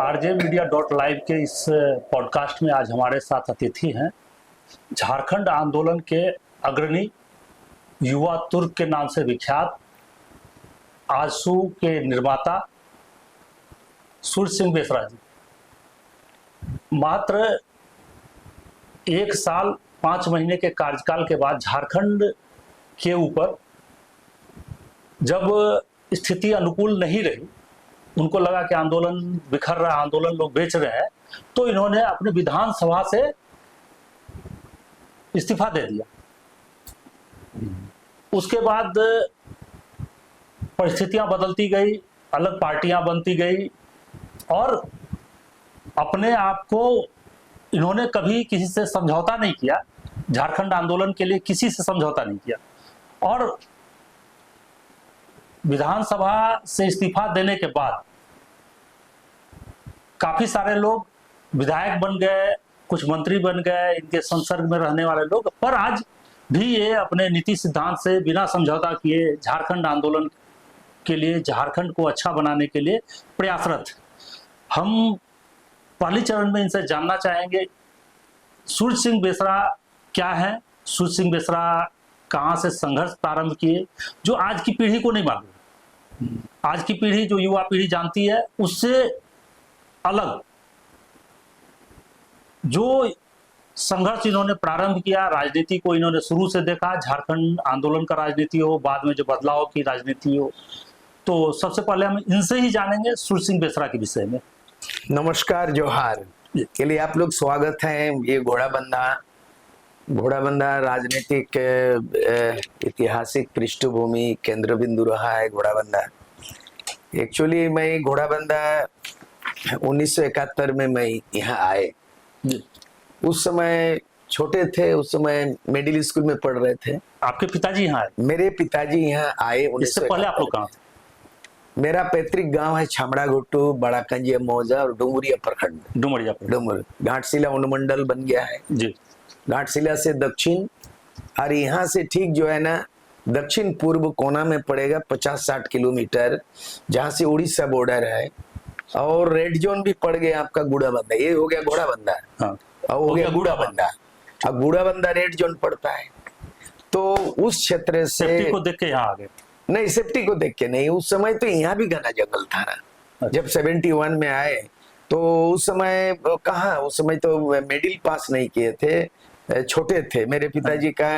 RJmedia.live के इस podcast में आज हमारे साथ अतिथि हैं झारखंड आंदोलन के अग्रणी युवा तुर्क के नाम से विख्यात आजसू के निर्माता सूर्य सिंह बेसरा जी। मात्र 1 साल 5 महीने के कार्यकाल के बाद झारखंड के ऊपर जब स्थिति अनुकूल नहीं रही, उनको लगा कि आंदोलन बिखर रहा है, आंदोलन लोग बेच रहे हैं, तो इन्होंने अपने विधानसभा से इस्तीफा दे दिया। उसके बाद परिस्थितियां बदलती गई, अलग पार्टियां बनती गई और अपने आप को इन्होंने कभी किसी से समझौता नहीं किया, झारखंड आंदोलन के लिए किसी से समझौता नहीं किया और विधानसभा से इस्तीफा देने के बाद काफी सारे लोग विधायक बन गए, कुछ मंत्री बन गए, इनके संसर्ग में रहने वाले लोग, पर आज भी ये अपने नीति सिद्धांत से बिना समझौता किए झारखंड आंदोलन के लिए, झारखंड को अच्छा बनाने के लिए प्रयासरत। हम पहले चरण में इनसे जानना चाहेंगे सूर्य सिंह बेसरा क्या है, सूर्य सिंह बेसरा कहाँ से संघर्ष प्रारंभ किए, जो आज की पीढ़ी को नहीं मालूम। आज की पीढ़ी, जो युवा पीढ़ी जानती है, उससे अलग जो संघर्ष इन्होंने प्रारंभ किया, राजनीति को इन्होंने शुरू से देखा, झारखंड आंदोलन का राजनीति हो, बाद में जो बदलाव की राजनीति हो। तो सबसे पहले हम इनसे ही जानेंगे सूर्य सिंह बेसरा के विषय में। नमस्कार, जोहार के लिए आप लोग स्वागत है। ये घोड़ाबंदा राजनीतिक ऐतिहासिक पृष्ठभूमि केंद्र बिंदु रहा है। घोड़ाबंदा एक्चुअली मैं घोड़ाबंदा 1971 में मैं यहाँ आए। उस समय छोटे थे, उस समय मिडिल स्कूल में पढ़ रहे थे। आपके पिताजी यहाँ आए? मेरे पिताजी यहाँ आए। इससे पहले आप लोग कहाँ थे? मेरा पैतृक गांव है छामड़ा घोटू, बड़ा कंजिया मौजा और डुमरिया प्रखंड। डुमर घाटशिला अनुमंडल बन गया है जी। घाटशिला से दक्षिण, और यहाँ से ठीक जो है ना दक्षिण पूर्व कोना में पड़ेगा 50-60 किलोमीटर, जहाँ से उड़ीसा बॉर्डर है। और रेड जोन भी पड़ गया आपका गुड़ाबंदा। ये हो गया घोड़ाबंदा, हाँ। और हो गया गुड़ाबंदा। अब गुड़ाबंदा रेड जोन पड़ता है। तो उस क्षेत्र से सेफ्टी को देख के यहाँ आ गए? नहीं, सेफ्टी को देख के नहीं। उस समय तो यहाँ भी घना जंगल था ना। जब 71 में आए तो उस समय कहाँ, उस समय तो मिडिल पास नहीं किए थे, छोटे थे। मेरे पिताजी का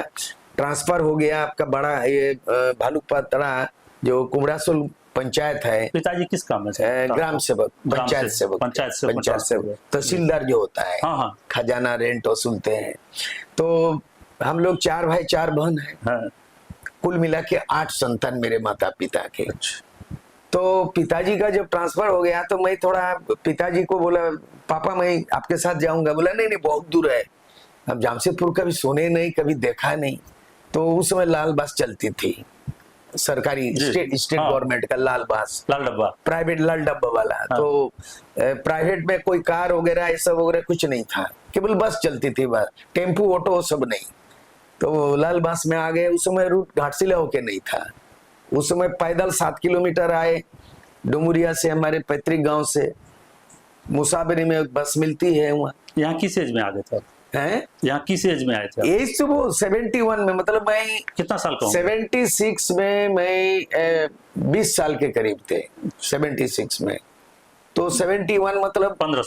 ट्रांसफर हो गया आपका बड़ा ये भालूपतरा जो कुमड़ासोल पंचायत है। पिताजी किस काम में थे? ग्राम सेवक, पंचायत सेवक, तहसीलदार जो होता है, हाँ हाँ। खजाना रेंट वसूलते हैं। तो हम लोग 4 भाई 4 बहन हैं, हाँ। कुल मिला के 8 संतान मेरे माता पिता के। तो पिताजी का जब ट्रांसफर हो गया तो मैं थोड़ा पिताजी को बोला, पापा मैं आपके साथ जाऊंगा। बोला नहीं बहुत दूर है। अब जमशेदपुर कभी सुने नहीं, कभी देखा नहीं। तो उस समय लाल बस चलती थी, सरकारी स्टेट गवर्नमेंट का लाल बस, लाल डब्बा, प्राइवेट लाल डब्बा वाला। हाँ। तो प्राइवेट में कोई कार वगैरह ये सब वगैरह कुछ नहीं था, केवल बस चलती थी, बस टेम्पू ऑटो सब नहीं। तो लाल बस में आ गए। उस समय रूट घाटशिला होके नहीं था। उस समय पैदल 7 किलोमीटर आए डुमरिया से, हमारे पैतृक गांव से। मुसाफिरी में बस मिलती है वहाँ। यहाँ किस एज में आ गए थे? यहाँ किस एज में आए थे? एज तो वो 71 में, मतलब मैं कितना साल का? 76 में मैं 20 साल के करीब थे 76 में। तो 71 मतलब 15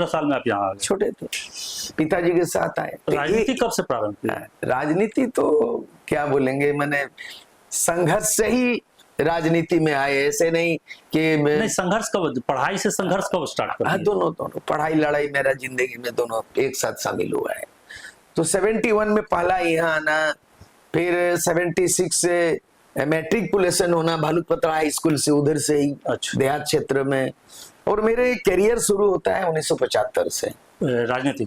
साल में आप यहाँ आ गए। छोटे थे, पिताजी के साथ आए। राजनीति कब से प्रारंभ की? राजनीति तो क्या बोलेंगे, मैंने संघर्ष से ही राजनीति में आए, ऐसे नहीं कि नहीं। संघर्ष कब, पढ़ाई से संघर्ष कब स्टार्ट कर? दोनों पढ़ाई लड़ाई मेरा जिंदगी में दोनों एक साथ शामिल हुआ है। तो 71 में पहला यहाँ आना, फिर 76 से मैट्रिकुलेशन होना भालूपतरा हाई स्कूल से, उधर से ही देहात क्षेत्र में। और मेरे करियर शुरू होता है 1975 से। राजनीति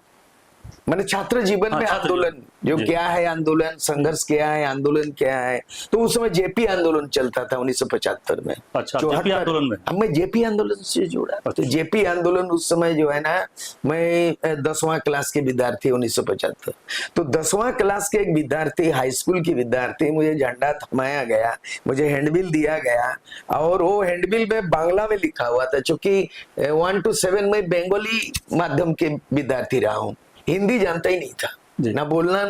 मैंने छात्र जीवन में आंदोलन जो क्या है, आंदोलन संघर्ष क्या है, आंदोलन क्या है, तो उस समय जेपी आंदोलन चलता था 1975 में। अच्छा, जेपी आंदोलन में अब मैं जेपी आंदोलन से जुड़ा। तो जेपी आंदोलन उस समय जो है ना, मैं 10वां क्लास के विद्यार्थी 1975, तो 10वां क्लास के एक विद्यार्थी, हाई स्कूल की विद्यार्थी, मुझे झंडा थमाया गया, मुझे हैंडबिल दिया गया, और वो हैंडबिल में बांग्ला में लिखा हुआ था, क्योंकि 1 to 7 में बंगाली माध्यम के विद्यार्थी रहा हूँ, हिंदी जानता ही नहीं था, ना बोलना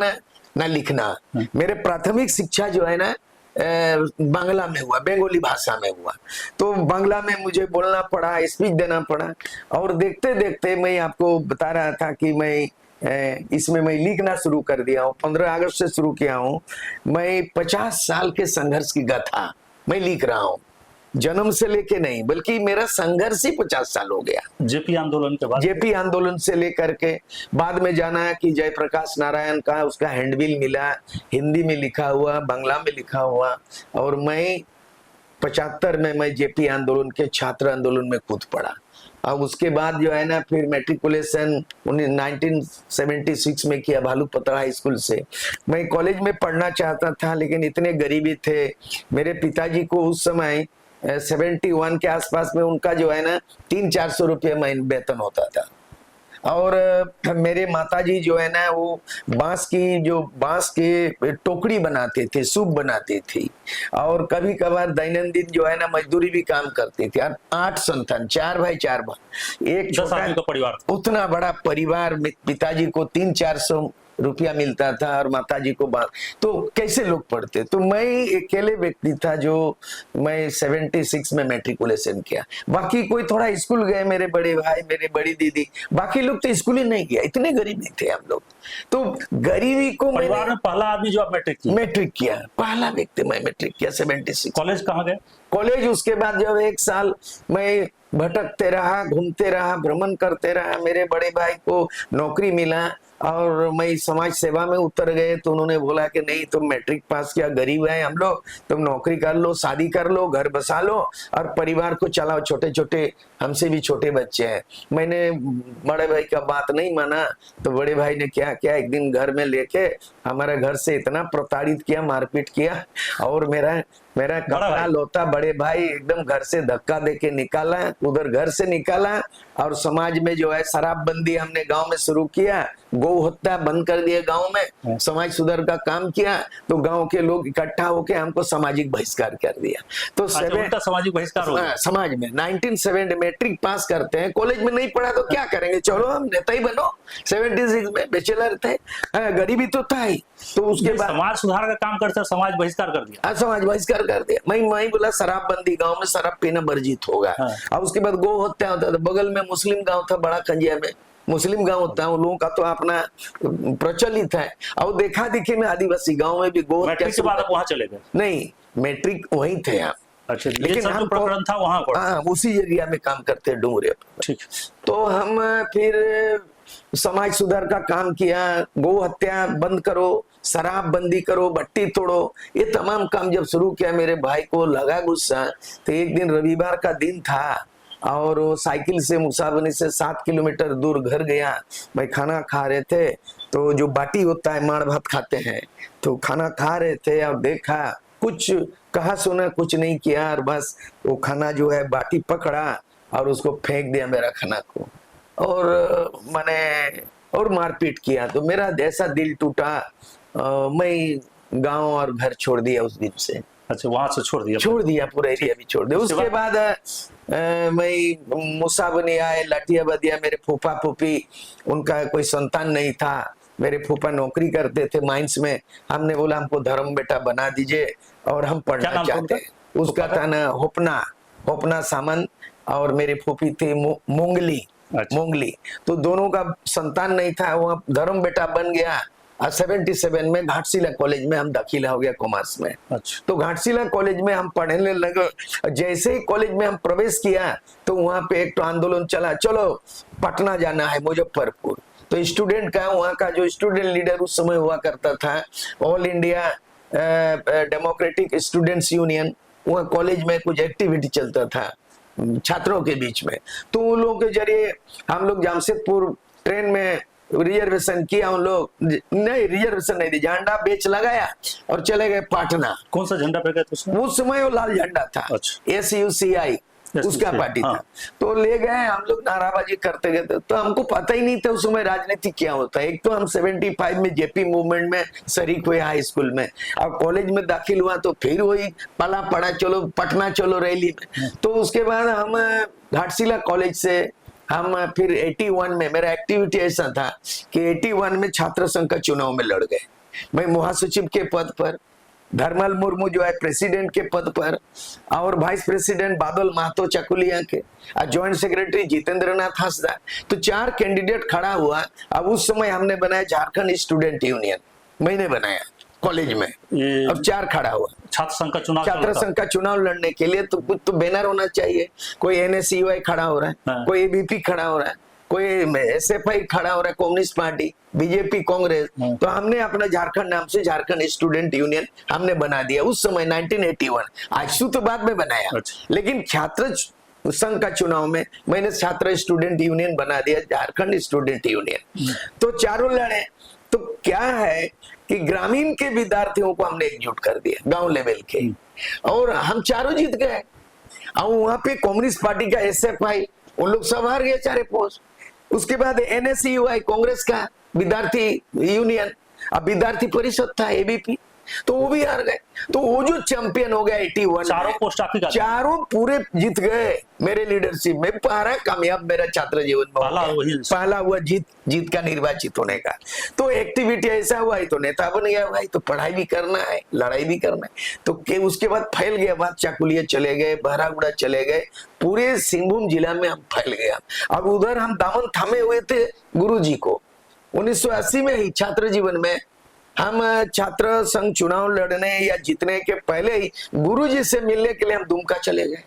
ना लिखना। मेरे प्राथमिक शिक्षा जो है ना बांग्ला में हुआ, बंगाली भाषा में हुआ, तो बांग्ला में मुझे बोलना पड़ा, स्पीच देना पड़ा। और देखते देखते मैं आपको बता रहा था कि मैं इसमें मैं लिखना शुरू कर दिया हूँ। 15 अगस्त से शुरू किया हूँ। मैं 50 साल के संघर्ष की गाथा मैं लिख रहा हूँ, जन्म से लेके नहीं, बल्कि मेरा संघर्ष ही 50 साल हो गया। जेपी आंदोलन के बाद, जेपी आंदोलन से लेकर के बाद में जाना है कि जयप्रकाश नारायण का उसका हैंडबिल मिला, हिंदी में लिखा हुआ, बांग्ला में लिखा हुआ, और मैं 75 में मैं जेपी आंदोलन के छात्र आंदोलन में कूद पड़ा। अब उसके बाद जो है ना, फिर मैट्रिकुलेशन 1976 में किया भालूपत्रा हाई स्कूल से। मैं कॉलेज में पढ़ना चाहता था, लेकिन इतने गरीबी थे, मेरे पिताजी को उस समय 71 के आसपास में उनका जो है ना 300-400 रुपये महीने वेतन होता था, और मेरे माताजी जो है ना वो बांस की टोकरी बनाते थे, सूप बनाती थी, और कभी कभार दैनंदिन जो है ना मजदूरी भी काम करती थी। और 8 संतान, 4 भाई 4 बहन, एक छोटा परिवार, उतना बड़ा परिवार, पिताजी को 300-400 रुपया मिलता था और माताजी को तो कैसे लोग पढ़ते। तो मैं अकेले व्यक्ति था जो मैं 76 में मैट्रिकुलेशन किया। बाकी कोई थोड़ा स्कूल गए, मेरे बड़े भाई, मेरे बड़ी दीदी, बाकी लोग तो स्कूल ही नहीं गया, इतने गरीब नहीं थे हम लोग। तो गरीबी को परिवार में पहला आदमी जो आप मैट्रिक किया, पहला व्यक्ति मैं मैट्रिक किया 76। कॉलेज कहाँ गए? कॉलेज उसके बाद जब 1 साल मैं भटकते रहा, घूमते रहा, भ्रमण करते रहा, मेरे बड़े भाई को नौकरी मिला और मैं समाज सेवा में उतर गए, तो उन्होंने बोला कि नहीं, तुम मैट्रिक पास किया, गरीब है हम लोग, तुम नौकरी कर लो, शादी कर लो, घर बसा लो और परिवार को चलाओ, छोटे छोटे हमसे भी छोटे बच्चे हैं। मैंने बड़े भाई का बात नहीं माना, तो बड़े भाई ने क्या किया, एक दिन घर में लेके हमारे घर से इतना प्रताड़ित किया, मारपीट किया, और मेरा कपड़ा लोता बड़े भाई एकदम घर से धक्का देके निकाला, उधर घर से निकाला, और समाज में जो है शराबबंदी हमने गांव में शुरू किया, गौ हत्या बंद कर दिया गांव में, समाज सुधार का काम किया, तो गांव के लोग इकट्ठा होके हमको सामाजिक बहिष्कार कर दिया। तो सामाजिक बहिष्कार हो गया समाज में। 1970 मैट्रिक पास करते हैं, कॉलेज में नहीं पढ़ा तो क्या करेंगे, चलो हम नेता ही बनो। 76 में बैचलर थे, गरीबी तो था ही, तो उसके बाद समाज सुधार का काम करते समाज बहिष्कार कर दिया। समाज बहिष्कार कर दिया। मैं बोला शराबबंदी, गांव में शराब पीना वर्जित होगा। और उसके बाद गौ हत्या होता था, बगल में मुस्लिम गांव था, बड़ा खंजिया में मुस्लिम गांव होता है, उन लोगों का तो अपना प्रचलित है, और देखा देखी में आदिवासी गांव में भी गौ हत्या के बाद वहां चले गए? नहीं, मैट्रिक वहीं थे आप। अच्छा, लेकिन हम प्रकरण था वहां, उसी एरिया में काम करते हैं, डूंगरे। ठीक। तो हम फिर समाज सुधार का काम किया, गौ हत्या बंद करो, शराब बंदी करो, भट्टी तोड़ो, ये तमाम काम जब शुरू किया, मेरे भाई को लगा गुस्सा। तो एक दिन रविवार का दिन था, और वो साइकिल से मुसाबनी से 7 किलोमीटर दूर घर गया। भाई खाना खा रहे थे, तो जो बाटी होता है, माड़ भात खाते हैं, तो खाना खा रहे थे, और देखा, कुछ कहा सुना कुछ नहीं किया, और बस वो खाना जो है बाटी पकड़ा और उसको फेंक दिया मेरा खाना को, और मैंने और मारपीट किया। तो मेरा ऐसा दिल टूटा, मैं गांव और घर छोड़ दिया उस दिन से। अच्छा, वहां से छोड़ दिया, पूरा एरिया भी छोड़ दिया। उसके बाद मैं मुसाबनी आए, लाठिया बदिया, मेरे फूफा फूफी, उनका कोई संतान नहीं था, मेरे फूफा नौकरी करते थे माइंस में। हमने बोला हमको धर्म बेटा बना दीजिए और हम पढ़ना चाहते हैं। उसका था ना होपना सामंत, और मेरी फूफी थी मोंगली। तो दोनों का संतान नहीं था, वहाँ धर्म बेटा बन गया। 77 में घाटशिला कॉलेज में हम दाखिला हो गया कॉमर्स में। अच्छा। तो घाटशिला कॉलेज में हम पढ़ने लगे। जैसे ही कॉलेज में हम प्रवेश किया, तो वहाँ पे एक तो आंदोलन चला, चलो पटना जाना है, मुजफ्फरपुर। तो स्टूडेंट का, वहाँ का जो स्टूडेंट लीडर उस समय हुआ करता था, all India democratic students union, वहाँ कॉलेज में कुछ एक्टिविटी चलता था छात्रों के बीच में। तो उन लोगों के जरिए हम लोग जमशेदपुर ट्रेन में रिजर्वेशन किया उन लोग, नहीं रिजर्वेशन नहीं दी, झंडा बेच लगाया और चले गए पाटना। कौन सा झंडा पे गए थे उस समय? वो लाल झंडा था। अच्छा। SUCI उसका पार्टी था। तो ले गए, हम लोग नाराबाजी करते गए। तो हमको पता ही नहीं था उस समय राजनीति क्या होता है। एक तो हम 75 में JP मूवमेंट में शरीक हुए हाई स्कूल में, और कॉलेज में दाखिल हुआ तो फिर वही पला पड़ा, चलो पटना चलो रैली में। तो उसके बाद हम घाटशिला कॉलेज से हम फिर 81 में, मेरा एक्टिविटी ऐसा था कि 81 में छात्र संघ का चुनाव में लड़ गए। मैं महासचिव के पद पर, धर्मल मुर्मू जो है प्रेसिडेंट के पद पर, और वाइस प्रेसिडेंट बादल महतो चकुलिया के, और ज्वाइंट सेक्रेटरी जितेंद्र नाथ हंसदा। तो 4 कैंडिडेट खड़ा हुआ। अब उस समय हमने बनाया झारखंड स्टूडेंट यूनियन, मैंने बनाया कॉलेज में। अब 4 खड़ा हुआ। छात्र संघ का चुनाव लड़ने के लिए तो कुछ तो बैनर होना चाहिए। कोई NSUI खड़ा हो रहा है, कोई ABP खड़ा हो रहा है, कोई SFI खड़ा हो रहा है, कम्युनिस्ट पार्टी, BJP, कांग्रेस। तो हमने अपना झारखंड नाम से झारखंड स्टूडेंट यूनियन हमने बना दिया उस समय 1981। आजसू तो बाद में बनाया, लेकिन छात्र संघ का चुनाव में मैंने छात्र स्टूडेंट यूनियन बना दिया, झारखंड स्टूडेंट यूनियन। तो चारों लड़े। तो क्या है कि ग्रामीण के विद्यार्थियों को हमने एकजुट कर दिया, गांव लेवल के, और हम चारों जीत गए। और वहां पे कम्युनिस्ट पार्टी का SFI, उन लोग सब हार गए 4 पोस्ट। उसके बाद NSUI कांग्रेस का विद्यार्थी यूनियन, अब विद्यार्थी परिषद था ABP, तो वो भी हार गए। तो वो जो चैंपियन हो गया 81, चारों पोस्ट आपकी, चारों पूरे जीत गए मेरे लीडरशिप में। पहला कामयाब मेरा छात्र जीवन में पहला हुआ जीत का निर्वाचित होने का। तो एक्टिविटी ऐसा हुआ, तो नेता बन गया भाई, तो पढ़ाई भी करना है, लड़ाई भी करना है। तो उसके बाद फैल गया बात, चाकुलिया चले गए, बहरागुड़ा चले गए, पूरे सिंहभूम जिला में हम फैल गया। अब उधर हम दामन थामे हुए थे गुरुजी को। 1980 में ही छात्र जीवन में हम छात्र संघ चुनाव लड़ने या जीतने के पहले ही गुरुजी से मिलने के लिए हम दुमका चले गए।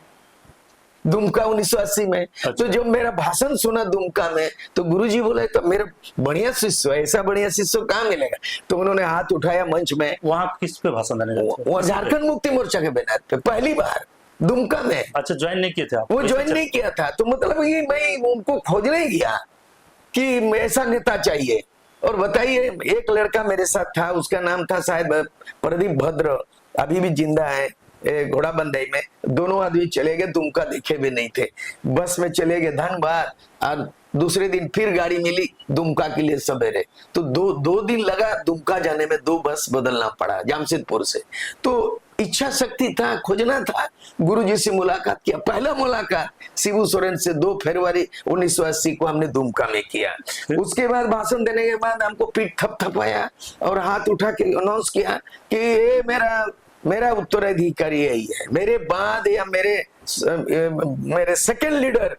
दुमका 1980 में। तो जब मेरा भाषण सुना दुमका में, तो गुरुजी बोले तो मेरा बढ़िया शिष्य, ऐसा बढ़िया शिष्य कहाँ मिलेगा। तो उन्होंने हाथ उठाया मंच में। वहां किस पे भाषण देने गए थे? वो झारखंड मुक्ति मोर्चा के बैनर पे पहली बार दुमका में। अच्छा, ज्वाइन नहीं किए थे आप? वो ज्वाइन नहीं किया था। तो मतलब ये मैं उनको खोजने गया कि ऐसा नेता चाहिए। और बताइए, एक लड़का मेरे साथ था, उसका नाम था शायद प्रदीप भद्र, अभी भी जिंदा है, घोड़ा बंदई में। दोनों आदमी चले गए, दुमका देखे भी नहीं थे, बस में चले गए धनबाद, और दूसरे दिन फिर गाड़ी मिली दुमका के लिए सवेरे। तो दो दिन लगा दुमका जाने में, 2 बस बदलना पड़ा जमशेदपुर से। तो इच्छा शक्ति था, खोजना था। गुरुजी से मुलाकात किया, पहला मुलाकात शिबू सोरेन से 2 फरवरी 1980 को हमने दुमका में किया। उसके बाद भाषण देने के बाद हमको पीठ थपथपाया और हाथ उठा के अनाउंस किया कि ये मेरा उत्तराधिकारी यही है, मेरे बाद या मेरे सेकंड लीडर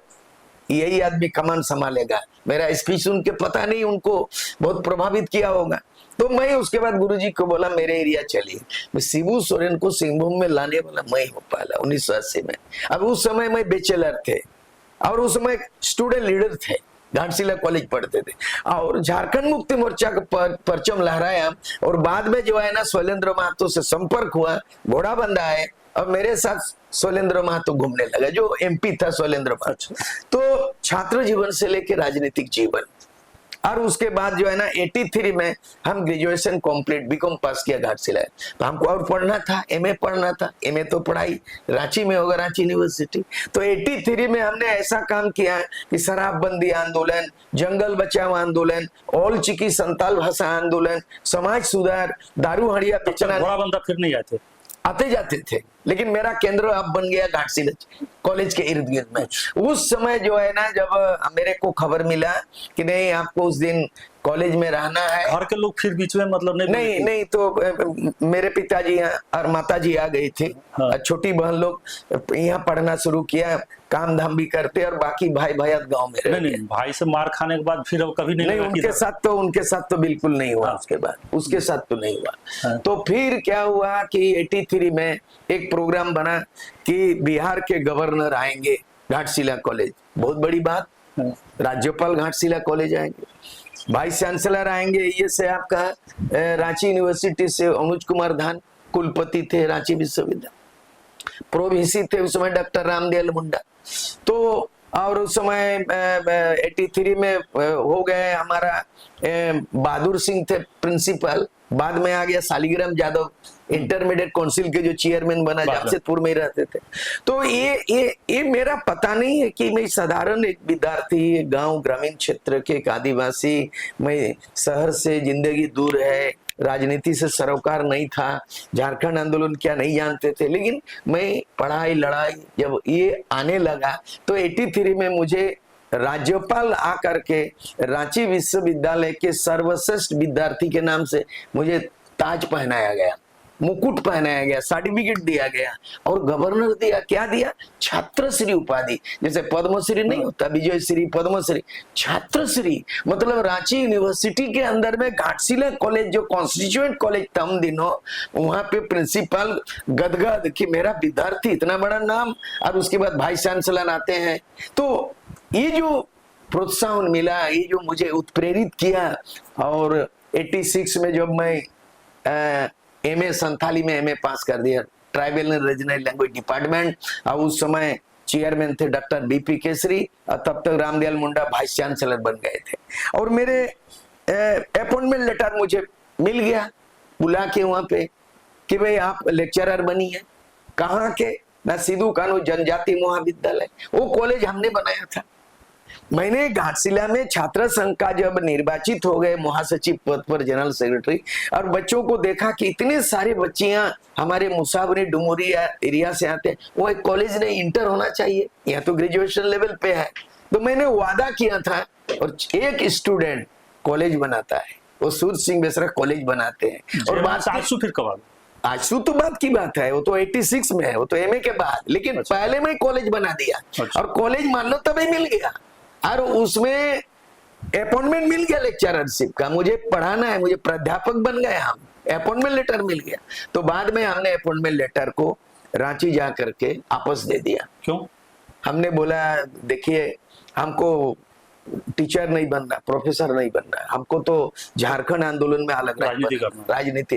यही आदमी कमान संभालेगा। मेरा स्पीच सुन के पता नहीं उनको बहुत प्रभावित किया होगा। तो मैं उसके बाद गुरुजी को बोला मेरे एरिया चलिए। मैं शिबू सोरेन को सिंहभूम में लाने वाला मैं हो पाला 1980 में। अब उस समय मैं बैचलर थे और उस समय स्टूडेंट लीडर थे, घाटशिला कॉलेज पढ़ते थे, और झारखंड मुक्ति मोर्चा का परचम लहराया। और बाद में जो है ना शैलेंद्र महतो से संपर्क हुआ, घोड़ा बंदा है, और मेरे साथ शैलेंद्र महतो घूमने लगा, जो MP था शैलेंद्र महतो। तो छात्र जीवन से लेकर राजनीतिक जीवन, और उसके बाद जो है ना 83 में हम ग्रेजुएशन कंप्लीट BCom पास किया घाटशिला। तो हमको और पढ़ना था, MA पढ़ना था। MA तो पढ़ाई रांची में होगा, रांची यूनिवर्सिटी। तो 83 में हमने ऐसा काम किया कि शराबबंदी आंदोलन, जंगल बचाओ आंदोलन, ऑल चिकी संताल भाषा आंदोलन, समाज सुधार, दारू हड़िया बेचना। बड़ा बंदा फिर नहीं आते, आते जाते थे, लेकिन मेरा केंद्र अब बन गया घाटशिला कॉलेज के इर्द गिर्द में। उस समय जो है ना, जब मेरे को खबर मिला कि नहीं आपको उस दिन कॉलेज में रहना है, घर के लोग फिर बीच में मतलब नहीं तो मेरे पिताजी और माताजी आ गई थी। हाँ। छोटी बहन लोग यहाँ पढ़ना शुरू किया, काम धाम भी करते, और बाकी भाई भैया गांव में नहीं, भाई से मार खाने के बाद फिर कभी नहीं उनके साथ तो बिल्कुल नहीं हुआ। हाँ। उसके साथ तो नहीं हुआ। हाँ। तो फिर क्या हुआ कि 83 में एक प्रोग्राम बना कि बिहार के गवर्नर आएंगे घाटशिला कॉलेज, बहुत बड़ी बात। हाँ। राज्यपाल घाटशिला कॉलेज आएंगे, वाइस चांसलर आएंगे, ये से आपका रांची यूनिवर्सिटी से अनुज कुमार धान कुलपति थे रांची विश्वविद्यालय, प्रो VC थे उस समय डॉक्टर रामदयाल मुंडा। तो और उस समय 83 में हो गए हमारा बहादुर सिंह थे प्रिंसिपल, बाद में आ गया शालिग्राम यादव इंटरमीडिएट काउंसिल के जो चेयरमैन बना, जमशेदपुर में ही रहते थे। तो ये मेरा पता नहीं है कि मैं साधारण एक विद्यार्थी, गांव ग्रामीण क्षेत्र के एक आदिवासी, मैं शहर से जिंदगी दूर है, राजनीति से सरोकार नहीं था, झारखंड आंदोलन क्या नहीं जानते थे, लेकिन मैं पढ़ाई लड़ाई जब ये आने लगा तो 83 में मुझे राज्यपाल आकर के रांची विश्वविद्यालय के सर्वश्रेष्ठ विद्यार्थी के नाम से मुझे ताज पहनाया गया, मुकुट पहनाया गया, सर्टिफिकेट दिया गया, और गवर्नर दिया, क्या दिया, छात्रश्री उपाधि। जैसे पद्मश्री नहीं होता, विजयश्री, पद्मश्री, छात्रश्री। मतलब रांची यूनिवर्सिटी के अंदर में घाटशिला कॉलेज जो कॉन्स्टिट्यूएंट कॉलेज था उन दिनों, वहां पे प्रिंसिपल गदगद कि मेरा विद्यार्थी इतना बड़ा नाम, और उसके बाद वाइस चांसलर आते हैं। तो ये जो प्रोत्साहन मिला, ये जो मुझे उत्प्रेरित किया, और 86 में जब मैं एमए संथाली में एमए पास कर दिया, tribal and regional language department, और उस समय चेयरमैन थे डॉक्टर बीपी केसरी, और तब तक रामदयाल मुंडा वाइस चांसलर बन गए थे। और मेरे अपॉइंटमेंट लेटर मुझे मिल गया बुला के वहां पे कि भाई आप लेक्चरर बनी है। कहाँ के? ना सिद्धू कानू जनजाति महाविद्यालय, वो कॉलेज हमने बनाया था। मैंने घाटशिला में छात्र संघ का जब निर्वाचित हो गए महासचिव पद पर, जनरल सेक्रेटरी, और बच्चों को देखा कि इतने सारे बच्चियां हमारे मुसावरी डुमोरिया एरिया से आते हैं, वो एक कॉलेज नहीं, इंटर होना चाहिए, या तो ग्रेजुएशन लेवल पे है। तो मैंने वादा किया था, और एक स्टूडेंट कॉलेज बनाता है, वो सूरज सिंह बेसरा कॉलेज बनाते हैं। और आजसू फिर कब? आजसू तो बात की बात है, वो तो 86 में है, वो तो एमए के बाद, लेकिन पहले में कॉलेज बना दिया, और कॉलेज मान लो तभी मिल गया, और उसमें अपॉइंटमेंट मिल गया लेक्चररशिप का, मुझे पढ़ाना है, मुझे प्राध्यापक बन गए हम, अपॉइंटमेंट लेटर मिल गया। तो बाद में हमने अपॉइंटमेंट लेटर को रांची जा करके वापस दे दिया। क्यों? हमने बोला देखिए हमको टीचर नहीं बनना, प्रोफेसर नहीं बनना, हमको तो झारखंड आंदोलन में अलग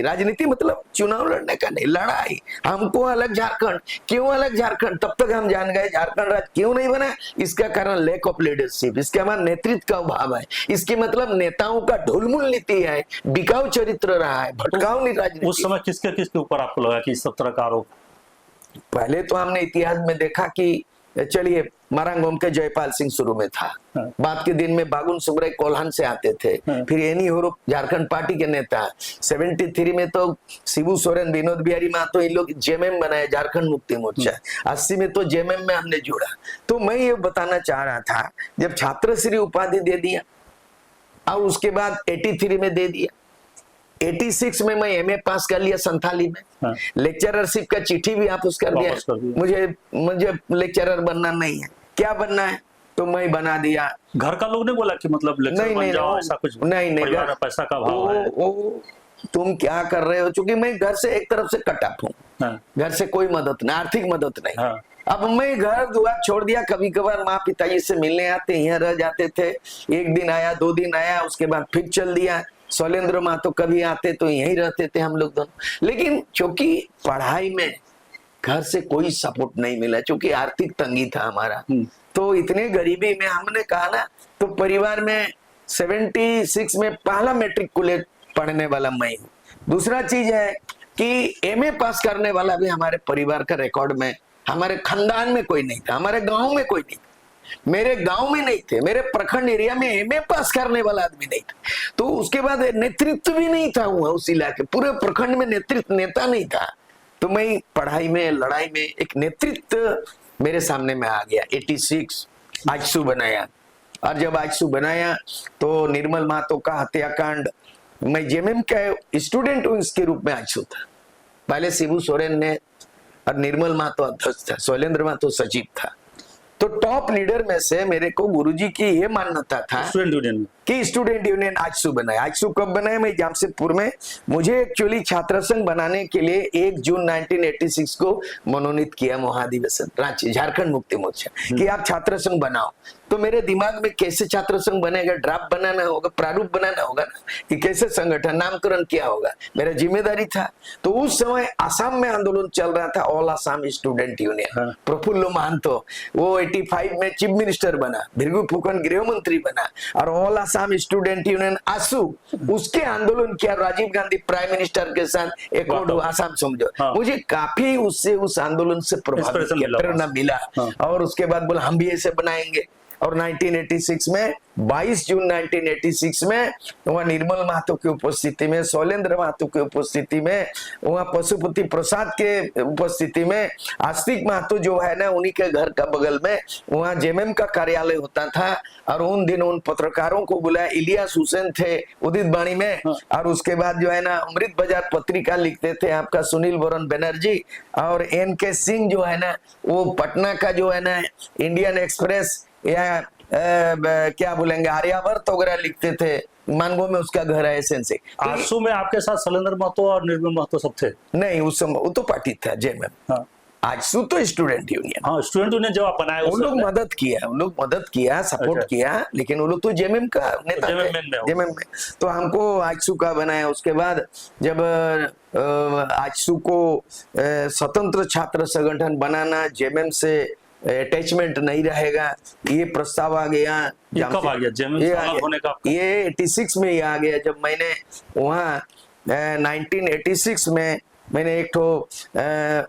राजनीति मतलब चुनाव लड़ने का नहीं, लड़ाई, हमको अलग झारखंड। क्यों अलग झारखंड? तब तक हम जान गए झारखंड राज्य क्यों नहीं बना, इसका कारण लैक ऑफ लीडरशिप, इसके हमारा नेतृत्व का अभाव है, इसके मतलब नेताओं का ढुलमुल नीति है, बिकाऊ चरित्र रहा है, भटकाऊ नहीं राजनीति। उस समय किसके ऊपर आपको लगा कि इस सब तरह का आरोप? पहले तो हमने इतिहास में देखा कि चलिए मारांगोम के जयपाल सिंह शुरू में था, बाद के दिन में बागुन सुब्राय कोल्हान से आते थे, फिर एनी होरो झारखंड पार्टी के नेता, 73 में तो शिबू सोरेन, विनोद बिहारी महतो, इन लोग जेएमएम बनाए, झारखंड मुक्ति मोर्चा। 80 में तो जेएमएम में हमने जुड़ा। तो मैं ये बताना चाह रहा था, जब छात्रश्री उपाधि दे दिया और उसके बाद 83 में दे दिया, 86 में मैं एमए पास कर लिया संथाली में, लेक्चररशिप का चिट्ठी भी वापस कर दिया, मुझे लेक्चरर बनना नहीं है, क्या बनना है, तो मैं बना दिया। घर का लोग ने बोला कि मतलब लेक्चरर बन जाओ, ऐसा कुछ नहीं, पैसा का अभाव है, तुम क्या कर रहे हो? चूंकि मैं घर से एक तरफ से कट ऑफ हूँ, घर से कोई मदद नहीं, आर्थिक मदद नहीं। अब मैं घर दुआर छोड़ दिया, कभी कभार माँ पिताजी से मिलने आते, यहाँ रह जाते थे, एक दिन आया, 2 दिन आया, उसके बाद फिर चल दिया। शैलेंद्र माँ तो कभी आते तो यहीं रहते थे हम लोग दोनों। लेकिन क्योंकि पढ़ाई में घर से कोई सपोर्ट नहीं मिला, क्योंकि आर्थिक तंगी था हमारा, तो इतने गरीबी में हमने कहा ना, तो परिवार में 76 में पहला मैट्रिकुलेट पढ़ने वाला मैं हूँ। दूसरा चीज है कि एमए पास करने वाला भी हमारे परिवार का रिकॉर्ड में, हमारे खानदान में कोई नहीं था, हमारे गांव में कोई नहीं था, मेरे गांव में नहीं थे, मेरे प्रखंड एरिया में एमए पास करने वाला आदमी नहीं था। तो उसके बाद नेतृत्व भी नहीं था हुआ उस इलाके, पूरे प्रखंड में नेतृत्व नेता नहीं था। तो मैं पढ़ाई में, लड़ाई में एक नेतृत्व मेरे सामने में आ गया। 86 आजसू बनाया, और जब आजसू बनाया तो निर्मल महतो का हत्याकांड, मैं जेएमएम का स्टूडेंट हूँ इसके रूप में आजसू था। पहले शिबू सोरेन ने और निर्मल महतो अध्यक्ष था, शैलेंद्र महतो सचिव था। तो टॉप लीडर में से मेरे को गुरुजी की ये मान्यता था कि स्टूडेंट यूनियन आजसू बनाए। आजसू कब बनाए? मैं जमशेदपुर में, मुझे एक्चुअली छात्र संघ बनाने के लिए 1 जून 1986 को मनोनीत किया महाधिवेशन रांची झारखंड मुक्ति मोर्चा कि आप छात्र संघ बनाओ। तो मेरे दिमाग में कैसे छात्र संघ बनेगा, ड्राफ्ट बनाना होगा, प्रारूप बनाना होगा ना, कि कैसे संगठन नामकरण क्या होगा, मेरा जिम्मेदारी था। तो उस समय आसाम में आंदोलन चल रहा था, all Assam student union. Prafulla Mahanta वो 85 में चीफ मिनिस्टर बना, भृगु फुकन गृह मंत्री बना, और ऑल आसाम स्टूडेंट यूनियन आसू उसके आंदोलन किया, राजीव गांधी प्राइम मिनिस्टर के साथ एक और आसाम समझो। मुझे काफी उससे उस आंदोलन से प्रभावित प्रेरणा मिला। और उसके बाद बोला हम भी ऐसे बनाएंगे। और 1986 में 22 जून 1986 में वहाँ निर्मल महतो की उपस्थिति में, शैलेंद्र महतो की उपस्थिति में, वहाँ पशुपति प्रसाद के उपस्थिति में, आस्तिक महतो जो है ना उन्हीं के घर का बगल में वहाँ जेएमएम का कार्यालय होता था। और उन दिनों उन पत्रकारों को बुलाया, इलियास हुसैन थे उदित बाणी में, और उसके बाद जो है ना अमृत बाजार पत्रिका लिखते थे आपका सुनील वरुण बनर्जी, और एन.के. सिंह जो है ना वो पटना का जो है ना इंडियन एक्सप्रेस या क्या बोलेंगे आर्यावर्त वगैरह लिखते थे, मानगो में उसका घर है एसएनसी। आसू में आपके साथ शैलेंद्र महतो और निर्मल महतो सब थे? नहीं, उस समय वो तो पार्टी था जेएमएम। आजसू तो स्टूडेंट यूनियन। हाँ, स्टूडेंट यूनियन जब आप बनाए उन लोग मदद किया, सपोर्ट किया, लेकिन वो लोग तो जेएमएम का नेता थे, जेएमएम में। तो हमको आजसू का बनाया। उसके बाद जब आजसू को स्वतंत्र छात्र संगठन बनाना, जेएमएम से अटैचमेंट नहीं रहेगा, ये प्रस्ताव आ गया। ये कब आ गया होने का? ये 86 में ही आ गया, जब मैंने वहाँ 1986 में मैंने एक तो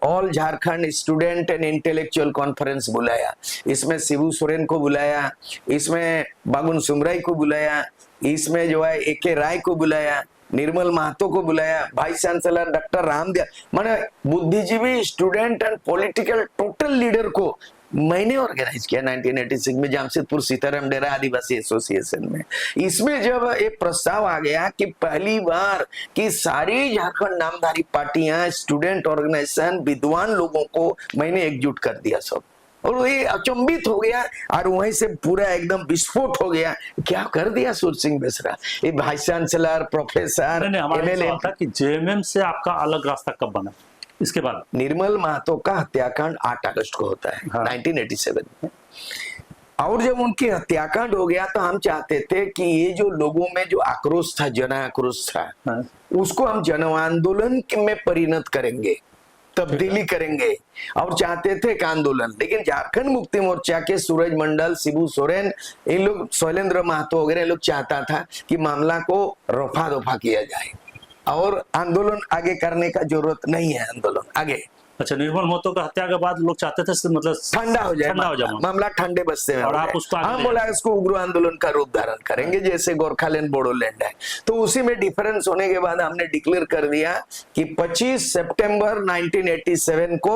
all Jharkhand student and intellectual conference बुलाया। इसमें शिबू सोरेन को बुलाया, इसमें बागुन सुमराई को बुलाया, इसमें जो है ए.के. राय को बुलाया, निर्मल महतो को बुलाया, वाइस चांसलर डॉक्टर रामदेव, माने बुद्धिजीवी student and political total leader को मैंने ऑर्गेनाइज किया 1986 में जमशेदपुर सीताराम डेरा आदिवासी एसोसिएशन में। इसमें जब एक प्रस्ताव आ गया कि पहली बार कि सारी झारखंड नामधारी पार्टियां, स्टूडेंट ऑर्गेनाइजेशन, विद्वान लोगों को मैंने एकजुट कर दिया सब, और ये अचंभित हो गया और वहीं से पूरा एकदम विस्फोट हो गया। क्या कर दिया सूर सिंह बेसरा, ये वाइस चांसलर, प्रोफेसर, एमएलए था कि जेएमएम से आपका अलग रास्ता कब बना? इसके बाद निर्मल महतो का हत्याकांड 8 अगस्त को होता है 1987 में। और जब उनकी हत्याकांड हो गया तो हम चाहते थे कि ये जो लोगों में जो आक्रोश था, जन आक्रोश था, उसको हम जन आंदोलन में परिणत करेंगे, तब्दीली करेंगे, और चाहते थे एक आंदोलन। लेकिन झारखंड मुक्ति मोर्चा के सूरज मंडल, शिबू सोरेन, इन लोग, शैलेंद्र महतो वगैरह लोग चाहता था कि मामला को रफा दफा किया जाए और आंदोलन आगे करने का जरूरत नहीं है, आंदोलन आगे। अच्छा, निर्मल महतो का हत्या के बाद लोग चाहते थे मतलब ठंडा हो जाए, मामला ठंडे बस्ते में, और आप उसको हम बोला इसको उग्र आंदोलन का रूप धारण करेंगे जैसे गोरखालैंड बोडोलैंड है। तो उसी में डिफरेंस होने के बाद हमने डिक्लेयर कर दिया कि 25 सितंबर 1987 को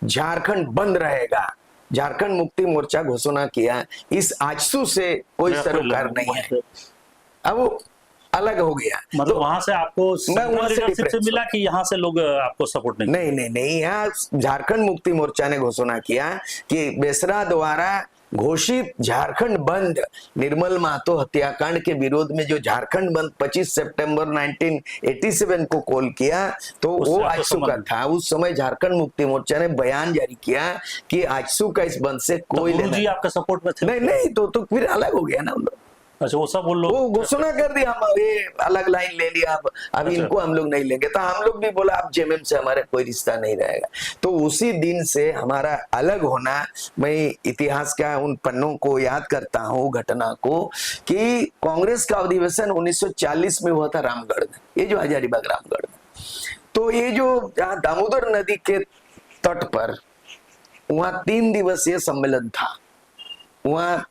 झारखंड बंद रहेगा। झारखंड मुक्ति मोर्चा घोषणा किया, इस आजसू से कोई सरोकार नहीं है। अब अलग हो गया, मतलब तो वहां से आपको लीडरशिप से मिला कि यहाँ से लोग आपको सपोर्ट नहीं, यहाँ झारखंड मुक्ति मोर्चा ने घोषणा किया कि बेसरा द्वारा घोषित झारखंड बंद, निर्मल महतो हत्याकांड के विरोध में जो झारखंड बंद 25 सितंबर 1987 को कॉल किया, तो वो आजसू का था। उस समय झारखंड मुक्ति मोर्चा ने बयान जारी किया कि आजसू का इस बंद से कोई लेना नहीं। आपका सपोर्ट में थे? नहीं, तो फिर अलग हो गया ना उन लोग। अच्छा, वो सब वो घोषणा कर दिया, हम ये अलग लाइन ले लिया, अब इनको हम लोग नहीं लेंगे। तो हम लोग भी बोला अब जेएमएम से हमारा कोई रिश्ता नहीं रहेगा। तो उसी दिन से हमारा अलग होना, मैं इतिहास का उन पन्नों को याद करता हूँ, घटना को, कि कांग्रेस का अधिवेशन 1940 में हुआ था रामगढ़ में, ये जो हजारीबाग रामगढ़ में। तो ये जो दामोदर नदी के तट पर वहाँ 3 दिवसीय सम्मेलन था। वहाँ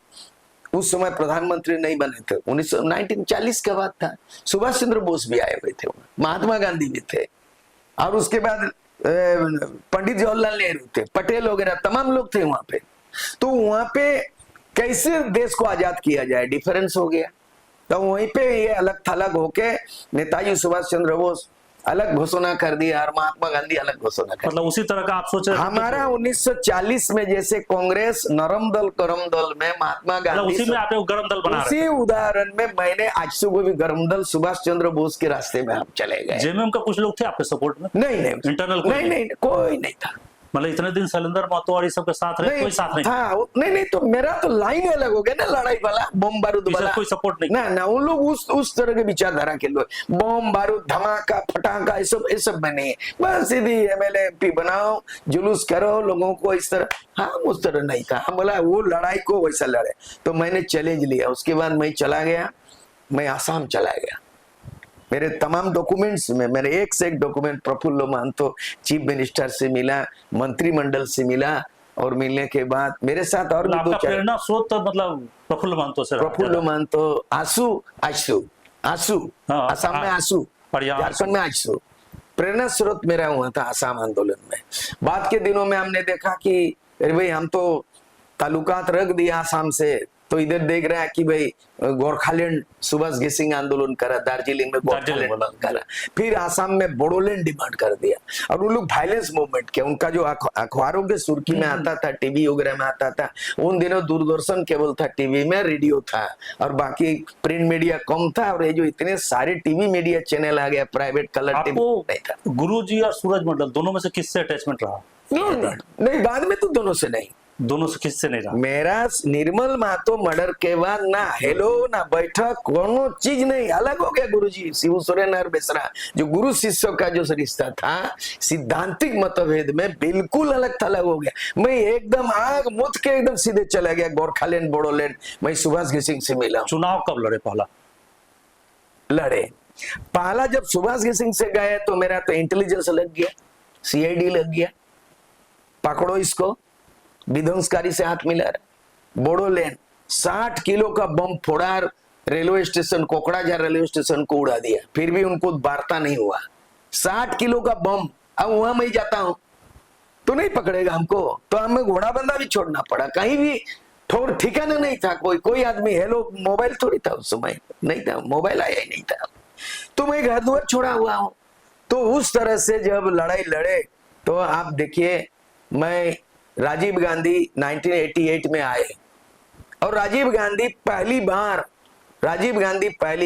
उस समय प्रधानमंत्री नहीं बने थे, 1940 का बात था। सुभाष चंद्र बोस भी आए हुए थे, महात्मा गांधी भी थे, और उसके बाद पंडित जवाहरलाल नेहरू थे, पटेल वगैरह तमाम लोग थे वहां पे। तो वहां पे कैसे देश को आजाद किया जाए, डिफरेंस हो गया। तो वहीं पे ये अलग थलग होके नेताजी सुभाष चंद्र बोस अलग घोषणा कर दिया और महात्मा गांधी अलग घोषणा कर, मतलब उसी तरह का आप सोच रहे हैं? हमारा 1940 में जैसे कांग्रेस नरम दल करम दल में महात्मा गांधी, उसी में आप गरम दल बना उसी उदाहरण में मैंने आजसू को भी गरम दल सुभाष चंद्र बोस के रास्ते में हम चले गए। जेएमएम का कुछ लोग थे आपके सपोर्ट में? नहीं, इंटरनल नहीं, कोई नहीं था। मतलब इतने दिन शैलेंद्र महतो और ये सबके साथ रहे, कोई साथ नहीं था। नहीं तो मेरा तो लाइन अलग हो गया ना, लड़ाई वाला, बम बारूद वाला, कोई सपोर्ट नहीं ना उन लोग उस तरह के विचारधारा के लोग, बम बारूद धमाका फटाका ये सब में नहीं, बस सीधी एमएलए एमपी बनाओ, जुलूस करो लोगों को इस तरह। हाँ, उस तरह नहीं था। हम बोला वो लड़ाई को वैसा लड़े, तो मैंने चैलेंज लिया। उसके बाद मैं चला गया, मैं आसाम चला गया। मेरे तमाम डॉक्यूमेंट्स में मेरे एक से एक document, Prafulla Mahato chief minister से मिला, मंत्रिमंडल से मिला, और मिलने के बाद मेरे साथ और भी दो चार प्रेरणा स्रोत तो मतलब प्रफुल्ल महतो से, प्रफुल्ल महतो, आसू आसाम में आसू, झारखंड में आसू, प्रेरणा स्रोत मेरा हुआ था आसाम आंदोलन में। बाद के दिनों में हमने देखा कि अरे भाई हम तो ताल्लुकात रख दिया आसाम से, तो इधर देख रहा है कि भाई गोरखालैंड सुभाष घिसिंग आंदोलन करा, दार्जिलिंग में गोरखालैंड करा, फिर आसाम में बोडोलैंड डिमांड कर दिया, और वो लोग वायलेंस मूवमेंट किया। उनका जो अखबारों के सुर्खी में आता था, टीवी वगैरह में आता था, उन दिनों दूरदर्शन केवल था, टीवी में रेडियो था, और बाकी प्रिंट मीडिया कम था। और ये जो इतने सारे टीवी मीडिया चैनल आ गया, प्राइवेट कलर टीवी नहीं था। गुरुजी और सूरज मंडल दोनों में से किससे अटैचमेंट रहा? नहीं, बाद में तो दोनों से नहीं, दोनों से किससे नहीं रहा? मेरा निर्मल महतो मर्डर के बाद ना हेलो ना बैठक, कोनो चीज नहीं, अलग हो गया। गुरुजी शिव सोरेन और बेसरा, जो गुरु शिष्य का जो रिश्ता था सिद्धांतिक मतभेद में बिल्कुल अलग हो गया। मैं एकदम आग मुझ के एकदम सीधे चला गया गोरखालैंड बोडोलैंड। मैं सुभाष घिसिंग से मिला। चुनाव कब लड़े? पहला जब सुभाष घिसिंग से गए तो मेरा तो इंटेलिजेंस लग गया, सीआईडी लग गया, पकड़ो इसको, विध्वंसकारी से हाथ मिला। बोडोलैंड 60 किलो का बम फोड़ा, रेलवे स्टेशन कोकड़ाझार रेलवे स्टेशन को उड़ा दिया, फिर भी उनको वार्ता नहीं हुआ। 60 किलो का बम, अब वहां मैं जाता हूं तो नहीं पकड़ेगा हमको, तो हमें घोड़ा बंदा भी छोड़ना पड़ा। कहीं भी ठोर ठिकाना नहीं था, कोई आदमी, हेलो मोबाइल थोड़ी था उस समय, नहीं था, मोबाइल आया ही नहीं था, तो मैं घर द्वार छोड़ा हुआ हूं। तो उस तरह से जब लड़ाई लड़े, तो आप देखिए, मैं राजीव गांधी 1988 में आए, और राजीव गांधी पहली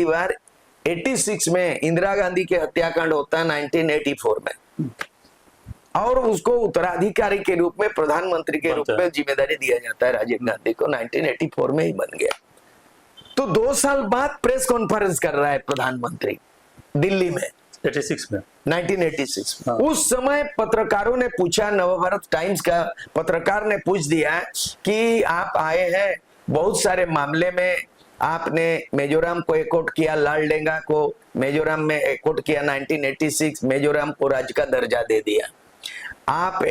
बार 86 में इंदिरा गांधी के हत्याकांड होता है 1984 में, और उसको उत्तराधिकारी के रूप में, प्रधानमंत्री के रूप में जिम्मेदारी दिया जाता है राजीव गांधी को। 1984 में ही बन गया। तो 2 साल बाद प्रेस कॉन्फ्रेंस कर रहा है प्रधानमंत्री दिल्ली में 1986 में। उस समय पत्रकारों ने पूछा, नवभारत टाइम्स का पत्रकार ने पूछ दिया कि आप आए हैं बहुत सारे मामले में, आपने मिजोरम को एकॉर्ड किया, लालडेंगा को मिजोरम में एकॉर्ड किया 1986, मिजोरम को राज्य का दर्जा दे दिया। आप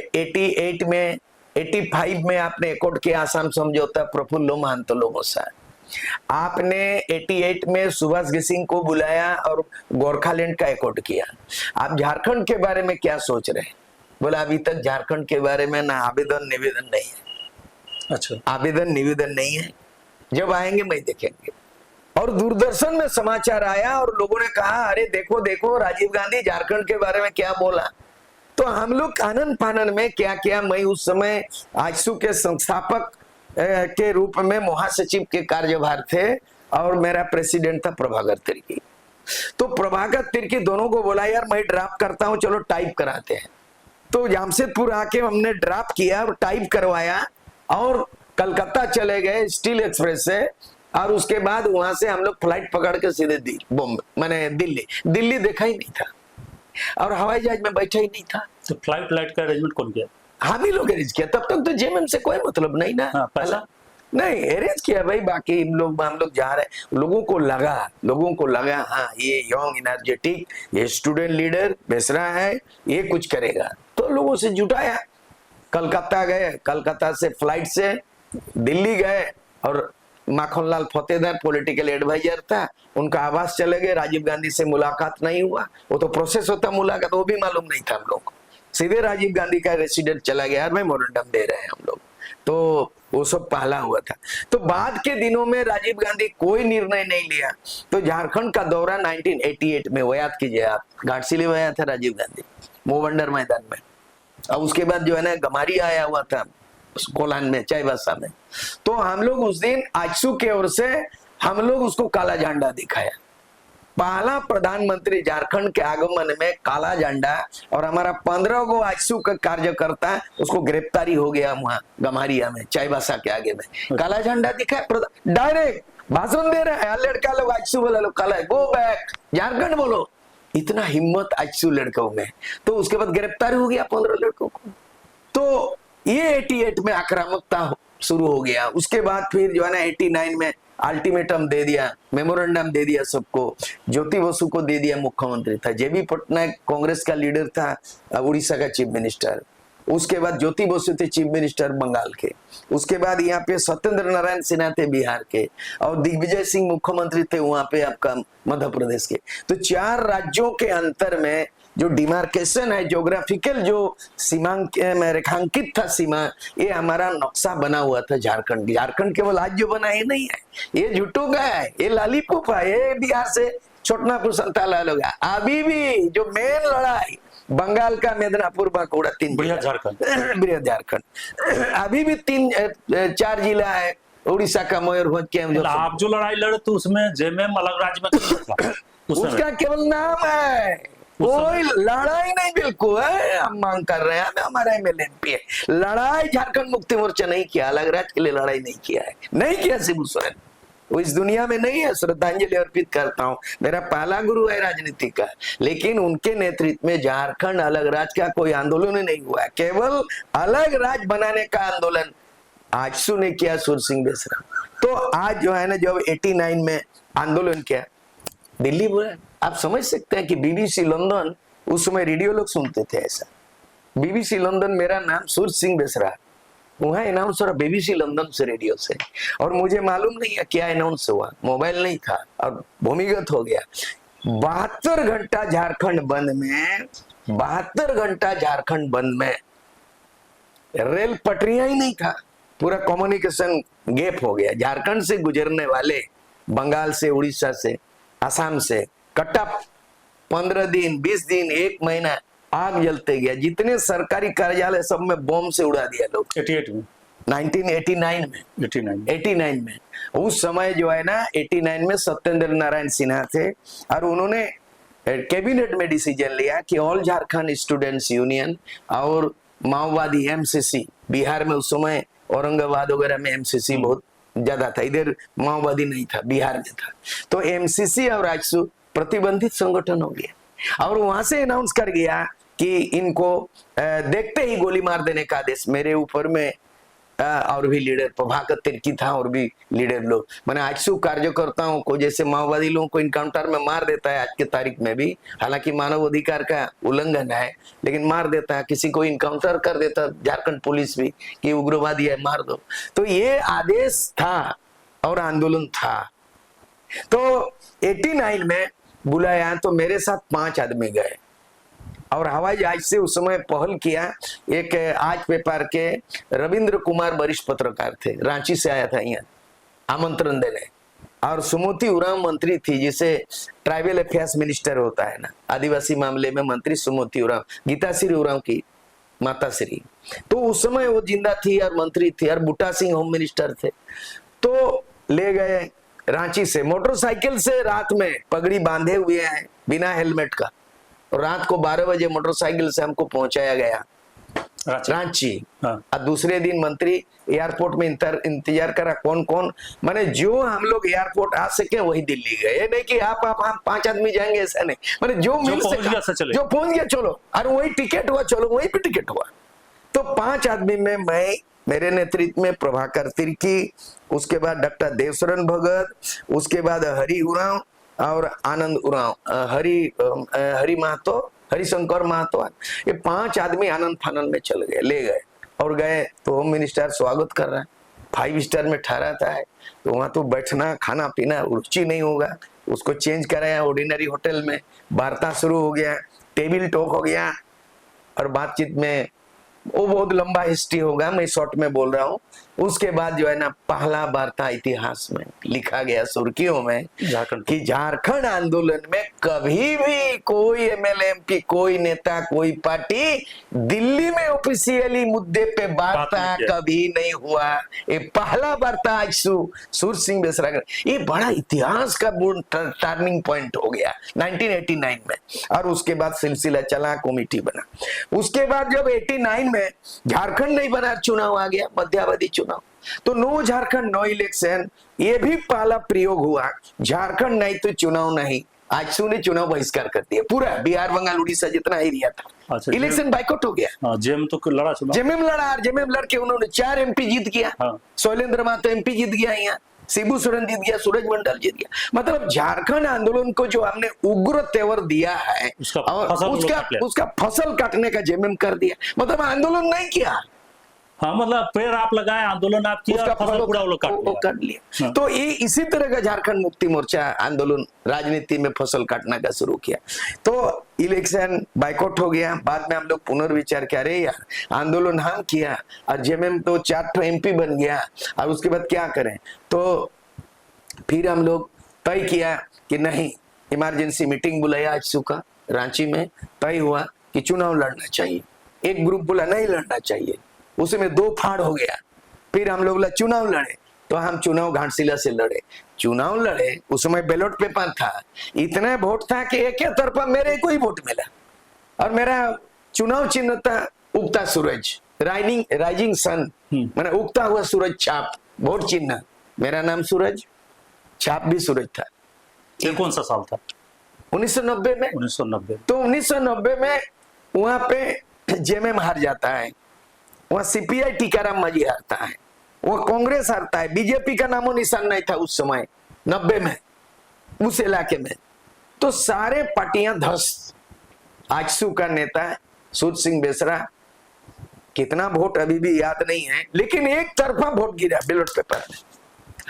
85 में आपने एकॉर्ड किया आसाम समझौता प्रफुल्ल महतो लोगों से। आपने 88 में सुभाष घिसिंग को बुलाया और गोरखालैंड का एकॉर्ड किया। आप झारखंड के बारे में क्या सोच रहे हैं? बोला अभी तक झारखंड के बारे में ना आवेदन निवेदन नहीं है। अच्छा, आवेदन निवेदन नहीं है, जब आएंगे मैं देखेंगे। और दूरदर्शन में समाचार आया और लोगों ने कहा अरे देखो देखो राजीव गांधी झारखंड के बारे में क्या बोला। तो हम लोग आनन फानन में क्या किया, मैं उस समय आजसू के संस्थापक के रूप में महासचिव के कार्यभार थे और मेरा प्रेसिडेंट था प्रभाकर तिर्की। तो प्रभाकर तिर्की दोनों को बोला यार मैं ड्राफ्ट करता हूं, चलो टाइप कराते हैं। तो जमशेदपुर आके हमने ड्राफ्ट किया और टाइप करवाया और कलकत्ता चले गए स्टील एक्सप्रेस से, और उसके बाद वहां से हम लोग फ्लाइट पकड़ के सीधे बॉम्बे मैंने दिल्ली देखा ही नहीं था और हवाई जहाज में बैठा ही नहीं था। तो फ्लाइट का अरेंजमेंट कौन किया? हम ही लोग अरेंज किया। तब तक तो जेएमएम से कोई मतलब नहीं ना। पैसा नहीं अरेंज किया भाई। बाकी हम लोग जा रहे, लोगों को लगा हाँ ये यंग एनर्जेटिक, ये स्टूडेंट लीडर बेसरा है, ये कुछ करेगा, तो लोगों से जुटाया। कलकत्ता गए, कलकत्ता से फ्लाइट से दिल्ली गए और माखनलाल फतेहदार पॉलिटिकल एडवाइजर था, उनका आवास चले गए। राजीव गांधी से मुलाकात नहीं हुआ, वो तो प्रोसेस होता मुलाकात, वो भी मालूम नहीं था हम लोग को। सीधे राजीव गांधी का रेसिडेंट चला गया, मेमोरेंडम दे रहे हैं हम लोग, तो वो सब पहला हुआ था। तो बाद के दिनों में राजीव गांधी कोई निर्णय नहीं लिया। तो झारखंड का दौरा 1988 में, वो याद कीजिए आप, घाटशिला में आया था राजीव गांधी मोवंडर मैदान में, और उसके बाद जो है ना गमारी आया हुआ था कोलान में, चाईबासा में। तो हम लोग उस दिन आजसू की ओर से हम लोग उसको काला झंडा दिखाया पहला प्रधानमंत्री झारखंड के आगमन में काला झंडा और हमारा 15 गो आजसू का कार्यकर्ता उसको गिरफ्तारी हो गया वहां गम्हारिया में चाईबासा के आगे में। काला झंडा दिखा, डायरेक्ट भाषण दे रहे हैं, लड़का लोग आजसू बोला लोग काला गो बैक झारखंड बोलो, इतना हिम्मत आजसू लड़कों में। तो उसके बाद गिरफ्तारी हो गया 15 लड़कों को। तो ये 88 में आक्रामकता शुरू हो गया। उसके बाद फिर जो है ना 89 में अल्टीमेटम दे दिया, मेमोरेंडम दे दिया सबको। ज्योति बसु को दे दिया, मुख्यमंत्री था। जेबी पटनायक कांग्रेस का लीडर था, उड़ीसा का चीफ मिनिस्टर। उसके बाद ज्योति बसु थे चीफ मिनिस्टर बंगाल के। उसके बाद यहाँ पे सत्येंद्र नारायण सिन्हा थे बिहार के, और दिग्विजय सिंह मुख्यमंत्री थे वहां पे आपका मध्य प्रदेश के। तो 4 राज्यों के अंतर में जो डिमार्केशन है, ज्योग्राफिकल जो सीमांक में रेखांकित था सीमा, ये हमारा नक्शा बना हुआ था झारखंड। झारखंड केवल आज जो बना ये नहीं है, ये झूठों का है, ये लालीपुप है, ये बिहार से छोटनापुर संताला लोग। अभी भी जो मेन लड़ाई बंगाल का मेदिनीपुर बांकुड़ा 3 बृहद झारखंड, अभी भी 3-4 जिला है। उड़ीसा का मयूरभंज के आप जो लड़ाई लड़े तो उसमें जेएमएम अलग राज्य में उसका केवल नाम है, कोई लड़ाई नहीं बिल्कुल है। हम मांग कर रहे हैं, हमारा एमएलएमपी है। लड़ाई झारखंड मुक्ति मोर्चा नहीं किया, अलग राज्य के लिए लड़ाई नहीं किया है, नहीं किया शिबू सोरेन। वो इस दुनिया में नहीं है, श्रद्धांजलि अर्पित करता हूँ। मेरा पहला गुरु है राजनीति का, लेकिन उनके नेतृत्व में झारखंड अलग राज्य का कोई आंदोलन नहीं हुआ है। केवल अलग राज्य बनाने का आंदोलन आजसू ने किया, सुर सिंह बेसरा। तो आज जो है ना, जब 89 में आंदोलन किया दिल्ली बोला, आप समझ सकते हैं कि बीबीसी लंदन, उस समय रेडियो लोग सुनते थे ऐसा। बीबीसी लंदन, मेरा नाम सुर सिंह बेसरा, वहां अनाउंस हो रहा बीबीसी लंदन से, रेडियो से। और मुझे मालूम नहीं है क्या अनाउंस हुआ, मोबाइल नहीं था और भूमिगत हो गया। 72 घंटा झारखंड बंद में, 72 घंटा झारखंड बंद में रेल पटरियां ही नहीं था, पूरा कम्युनिकेशन गैप हो गया। झारखंड से गुजरने वाले बंगाल से, उड़ीसा से, असम से कटा 15 दिन, 20 दिन, 1 महीना आग जलते गया। जितने सरकारी कार्यालय सब में बम से उड़ा दिया लोग। 1989 में उस समय जो है ना 89 में सत्येंद्र नारायण सिन्हा थे, और उन्होंने कैबिनेट में डिसीजन लिया कि ऑल झारखंड स्टूडेंट्स यूनियन और माओवादी एमसीसी, बिहार में उस समय औरंगाबाद वगैरह में एमसीसी बहुत ज्यादा था, इधर माओवादी नहीं था, बिहार में था। तो एमसीसी और आजसू प्रतिबंधित संगठन हो गया, और वहां से अनाउंस कर गया कि इनको देखते ही गोली मार देने का आदेश। मेरे ऊपर में और भी लीडर, प्रभाकर तिर्की था, और भी लीडर लोग, मैंने आजसू कार्यकर्ताओं को, जैसे माओवादी लोगों को इनकाउंटर में मार देता है आज के तारीख में भी, हालांकि मानव अधिकार का उल्लंघन है, लेकिन मार देता है, किसी को इनकाउंटर कर देता झारखंड पुलिस भी कि उग्रवादी है मार दो। तो ये आदेश था और आंदोलन था। तो 89 में बुलाया तो मेरे साथ 5 आदमी गए, और हवाई जहाज से उस समय पहल किया। एक आज पेपर के रविंद्र कुमार वरिष्ठ पत्रकार थे, रांची से आया था यहाँ आमंत्रण देने, और सुमति उरांव मंत्री थी, जिसे ट्राइबल अफेयर्स मिनिस्टर होता है ना, आदिवासी मामले में मंत्री सुमति उरांव, गीताश्री उरांव की माता श्री। तो उस समय वो जिंदा थी और मंत्री थी, और बूटा सिंह होम मिनिस्टर थे। तो ले गए रांची से मोटरसाइकिल से, रात में पगड़ी बांधे हुए हैं बिना हेलमेट का, और रात को 12 बजे मोटरसाइकिल से हमको पहुंचाया गया रांची। और दूसरे दिन मंत्री एयरपोर्ट में इंतजार करा, कौन कौन, माने जो हम लोग एयरपोर्ट आ सके वही दिल्ली गए, नहीं कि आप हम 5 आदमी जाएंगे, ऐसा नहीं, माने जो मिल सका, जो पहुंच गया चलो, और वही टिकट हुआ, चलो वही पे टिकट हुआ। तो 5 आदमी में मैं, मेरे नेतृत्व में प्रभाकर तिर्की, उसके बाद डॉक्टर देवशरण भगत, उसके बाद हरि उरांव और आनंद उरांव, हरि महतो, हरिशंकर महतो, ये 5 आदमी आनंद फानंद में चल गए, ले गए और गए। तो होम मिनिस्टर स्वागत कर रहा है, 5 स्टार में ठहराता है, तो वहां तो बैठना खाना पीना रुचि नहीं होगा, उसको चेंज कराया ऑर्डिनरी होटल में। वार्ता शुरू हो गया, टेबल टॉक हो गया, और बातचीत में वो बहुत लंबा हिस्ट्री होगा, मैं शॉर्ट में बोल रहा हूँ। उसके बाद जो है ना पहला बार था इतिहास में लिखा गया सुर्खियों में कि झारखंड आंदोलन में कभी भी कोई एमएलए एमपी, कोई नेता, कोई पार्टी दिल्ली में ऑफिशियली मुद्दे पे वार्ता कभी नहीं हुआ। ये पहला बार था आज सूर सिंह बेसरा का। ये बड़ा इतिहास का टर्निंग पॉइंट हो गया 1989 में, और उसके बाद सिलसिला चला, कमेटी बना। उसके बाद जब 89 में झारखंड नहीं बना, चुनाव आ गया, मध्यावधि चुनाव, तो नो झारखंड नो इलेक्शन, ये भी पहला प्रयोग हुआ। झारखंड नहीं तो चुनाव नहीं। आजसू ने चुनाव बहिष्कार कर दिया, पूरा बिहार, बंगाल, उड़ीसा जितना एरिया था। अच्छा, इलेक्शन बाइकआउट हो गया। जेएम तो लड़ा, जेएमएम लड़ा, जेएमएम लड़के उन्होंने 4 MP जीत गया। शैलेंद्र महतो MP जीत गया, यहाँ शिबू सोरेन जीत गया, सूरज मंडल जीत गया। मतलब झारखंड आंदोलन को जो हमने उग्र तेवर दिया है, उसका फसल काटने का जेएमएम कर दिया। मतलब आंदोलन नहीं किया, हाँ, मतलब पेड़ आप लगाए, आंदोलन आप किया, फसल पूरा वो काट लिया। तो ये इसी तरह का झारखंड मुक्ति मोर्चा आंदोलन राजनीति में फसल काटने का शुरू किया। तो इलेक्शन बाइकआउट हो गया। बाद में हम लोग पुनर्विचार किया, अरे यार आंदोलन हम किया और जेएमएम तो 4 MP बन गया, और उसके बाद क्या करें। तो फिर हम लोग तय किया कि नहीं, इमरजेंसी मीटिंग बुलाया आजसू का रांची में। तय हुआ कि चुनाव लड़ना चाहिए। एक ग्रुप बोला नहीं लड़ना चाहिए, उसमें 2 फाड़ हो गया। फिर हम लोग चुनाव लड़े, तो हम चुनाव घाटशिला से लड़े। चुनाव लड़े, उस समय बैलेट पेपर था, इतना वोट था कि एक तरफा मेरे को ही वोट मिला, और मेरा चुनाव चिन्ह था उगता सूरज, राइजिंग सन, मैंने उगता हुआ सूरज छाप वोट चिन्ह। मेरा नाम सूरज, छाप भी सूरज था। ये कौन सा साल था? 1990 में। 1990। तो 1990 में वहां पे जेएमएम हार जाता है, वहां सीपीआई टीकाराम मांझी हारता है, वो कांग्रेस हारता है, बीजेपी का नामो निशान नहीं था उस समय 90 में उस इलाके में। तो सारे पार्टियां ध्वस्त। आजसू का नेता सूर सिंह बेसरा, कितना वोट अभी भी याद नहीं है, लेकिन एक तरफा वोट गिरा बैलेट पेपर में।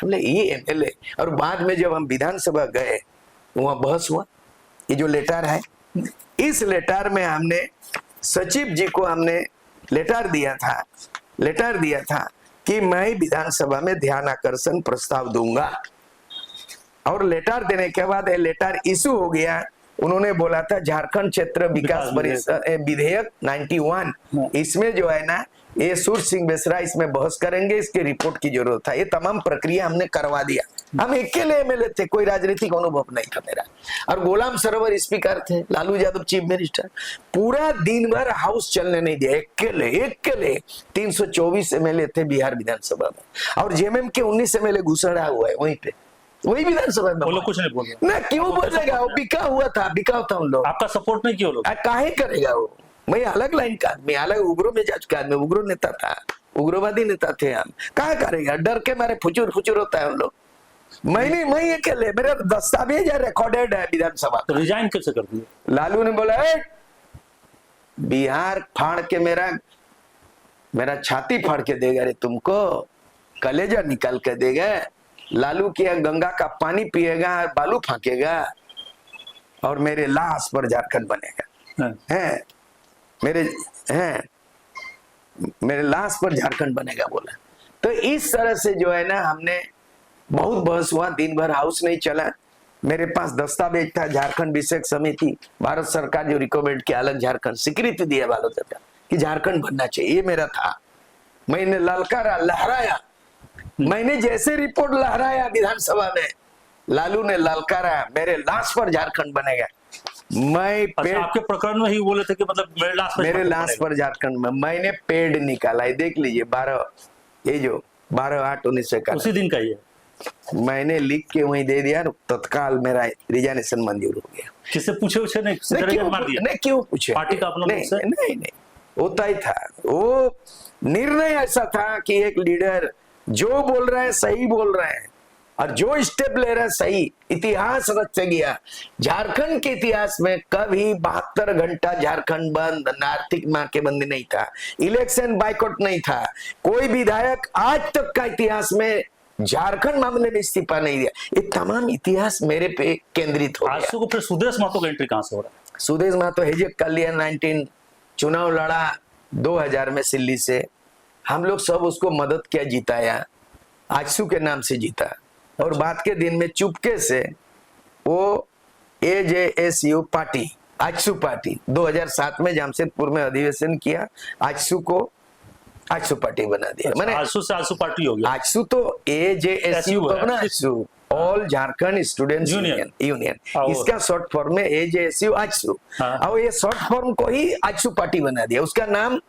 हमने ये एमएलए, और बाद में जब हम विधानसभा गए वहां बहस हुआ। ये जो लेटर है, इस लेटर में हमने सचिव जी को हमने लेटर दिया था कि मैं विधानसभा में ध्यान आकर्षण प्रस्ताव दूंगा। और लेटर देने के बाद ये लेटर इशू हो गया। उन्होंने बोला था झारखंड क्षेत्र विकास विधेयक 91, इसमें जो है ना ये सूर सिंह बेसरा इसमें बहस करेंगे, इसके रिपोर्ट की जरूरत था। ये तमाम प्रक्रिया हमने करवा दिया। हम अकेले एमएलए थे, कोई राजनीतिक अनुभव नहीं था मेरा, और गुलाम सरवर स्पीकर थे, लालू यादव चीफ मिनिस्टर। पूरा दिन भर हाउस चलने नहीं दिया, अकेले 324 एमएलए थे बिहार विधानसभा में, और जेएमएम के 19 एमएलए घुसड़ा हुआ है वहीं पे, वही विधानसभा में। कुछ नहीं बोल ना, क्यों बोलेगा? वो बिका हुआ था, बिका था उन लोग। आपका सपोर्ट नहीं किया लोग, काहे करेगा वो? मैं अलग लाइन का आदमी, अलग उग्रो मिजाज का आदमी, उग्रो नेता था, उग्रवादी नेता थे हम। कहा करेगा? डर के मारे फुचुर होता है उन लोग। मैं अकेले, मेरा दस्तावेज है, रिकॉर्डेड है विधानसभा। तो रिजाइन कैसे कर दिए? लालू ने बोला बिहार फाड़ के मेरा छाती फाड़ के देगा रे तुमको, कलेजा निकाल के देगा। लालू किया गंगा का पानी पिएगा, बालू फाकेगा, और मेरे लाश पर झारखंड बनेगा। है मेरे लाश पर झारखंड बनेगा बोला। तो इस तरह से जो है ना हमने बहुत बहस हुआ, दिन भर हाउस नहीं चला। मेरे पास दस्तावेज था, झारखंड विषयक समिति, भारत सरकार जो रिकमेंड किया, अलग झारखंड स्वीकृति दिया भारत सरकार कि झारखंड बनना चाहिए, ये मेरा था। मैंने ललकारा, लहराया। मैंने जैसे रिपोर्ट लहराया विधानसभा में, लालू ने ललकारा, मेरे लाश पर झारखंड बनेगा। मैं आपके प्रकरण में ही बोले थे कि मतलब मेरे लाश पर झारखंड में मैंने पेड़ निकाला है, देख लीजिए 12/8/1991 उसी दिन का ही है। मैंने लिख के वहीं दे दिया, तत्काल मेरा रिजाइनेशन मंजूर हो गया। किससे पूछे नहीं, क्यों पूछे? पार्टी का अपना नहीं, होता ही था। वो निर्णय ऐसा था कि एक लीडर जो बोल रहा है सही बोल रहे हैं, और जो स्टेप ले रहा है सही। इतिहास रच गया झारखंड के इतिहास में, कभी 72 घंटा झारखंड बंद, आर्थिक नाकेबंदी नहीं था, इलेक्शन बाइकआउट नहीं था, कोई विधायक आज तक का इतिहास में झारखंड मामले में इस्तीफा नहीं दिया। ये तमाम इतिहास मेरे पे केंद्रित हो गया। को फिर सुदेश महतो का एंट्री कहां से हो रहा है? सुदेश महतो हिजक कर लिया, 19 चुनाव लड़ा, 2000 में सिल्ली से हम लोग सब उसको मदद किया, जिताया, आजसू के नाम से जीता। और बात के दिन में चुपके से वो AJSU पार्टी, आजसू पार्टी 2007 में जमशेदपुर में अधिवेशन किया, आजसू को आजसू पार्टी बना दिया। मैंने आजसू से आजसू पार्टी हो गया। आजसू तो AJSU ना, AJSU all Jharkhand students union, इसका शॉर्ट फॉर्म में AJSU आजसू। और ये शॉर्ट फॉर्म को ही आजसू पार्टी बना दिया। उसका नाम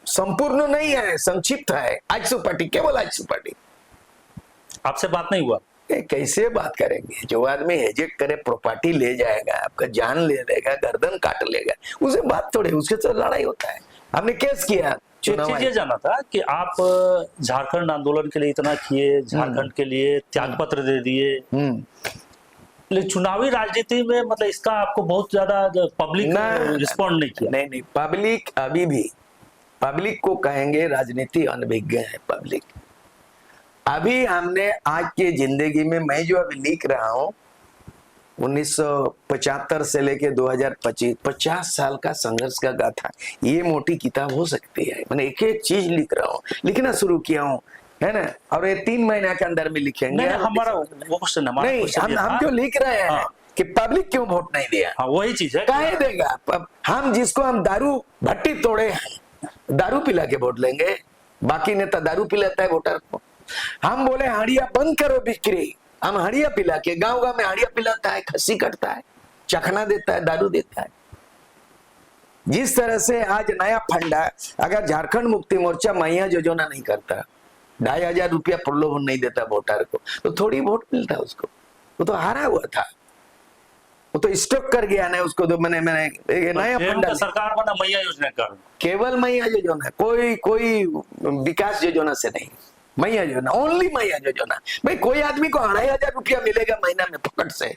संपूर्ण नहीं है, संक्षिप्त है, आजसू पार्टी, केवल आजसू पार्टी। आपसे बात नहीं हुआ? कैसे बात करेंगे? जो आदमी हेजेक करे, प्रॉपर्टी ले जाएगा, आपका जान ले लेगा, गर्दन काट लेगा, उसे बात थोड़े, उसके साथ लड़ाई होता है। हमने केस किया। एक चीज ये जाना था कि आप झारखंड आंदोलन के लिए इतना किए, झारखंड के लिए त्याग पत्र दे दिए, लेकिन चुनावी राजनीति में मतलब इसका आपको बहुत ज्यादा पब्लिक रिस्पॉन्ड नहीं किया। नहीं, पब्लिक अभी भी, पब्लिक को कहेंगे राजनीति अनभिज्ञ है पब्लिक। अभी हमने आज के जिंदगी में, मैं जो अभी लिख रहा हूँ 1975 से लेके 2025, 50 साल का संघर्ष का गाथा, ये मोटी किताब हो सकती है। मैंने एक एक चीज लिख रहा हूँ, लिखना शुरू किया हूँ, है ना, और ये 3 महीना के अंदर में लिखेंगे। हमारा वो क्वेश्चन, हम जो लिख रहे हैं कि पब्लिक क्यों वोट नहीं दिया, वही चीज है। काहे देगा? हम जिसको हम दारू भट्टी तोड़े हैं, दारू पिला के वोट लेंगे? बाकी नेता दारू पिलाता है वोटर को। हम बोले हाड़िया बंद करो बिक्री, हम हाड़िया पिला के, गांव गांव में हाड़िया पिलाता है, खस्सी कटता है, चखना देता है, दारू देता है। जिस तरह से आज नया फंडा, अगर झारखंड मुक्ति मोर्चा मैया योजना नहीं करता, 2500 रुपया प्रलोभन नहीं देता वोटर को, तो थोड़ी वोट मिलता उसको। वो तो हारा हुआ था, वो तो स्टॉक कर गया ना उसको। तो मैंने नया फंडा, सरकार बना मैया योजना का, केवल मैया योजना, कोई विकास योजना से नहीं, मैया योजना, ओनली मैया योजना। भाई कोई आदमी को 2500 रुपया मिलेगा महीना में पकड़ से,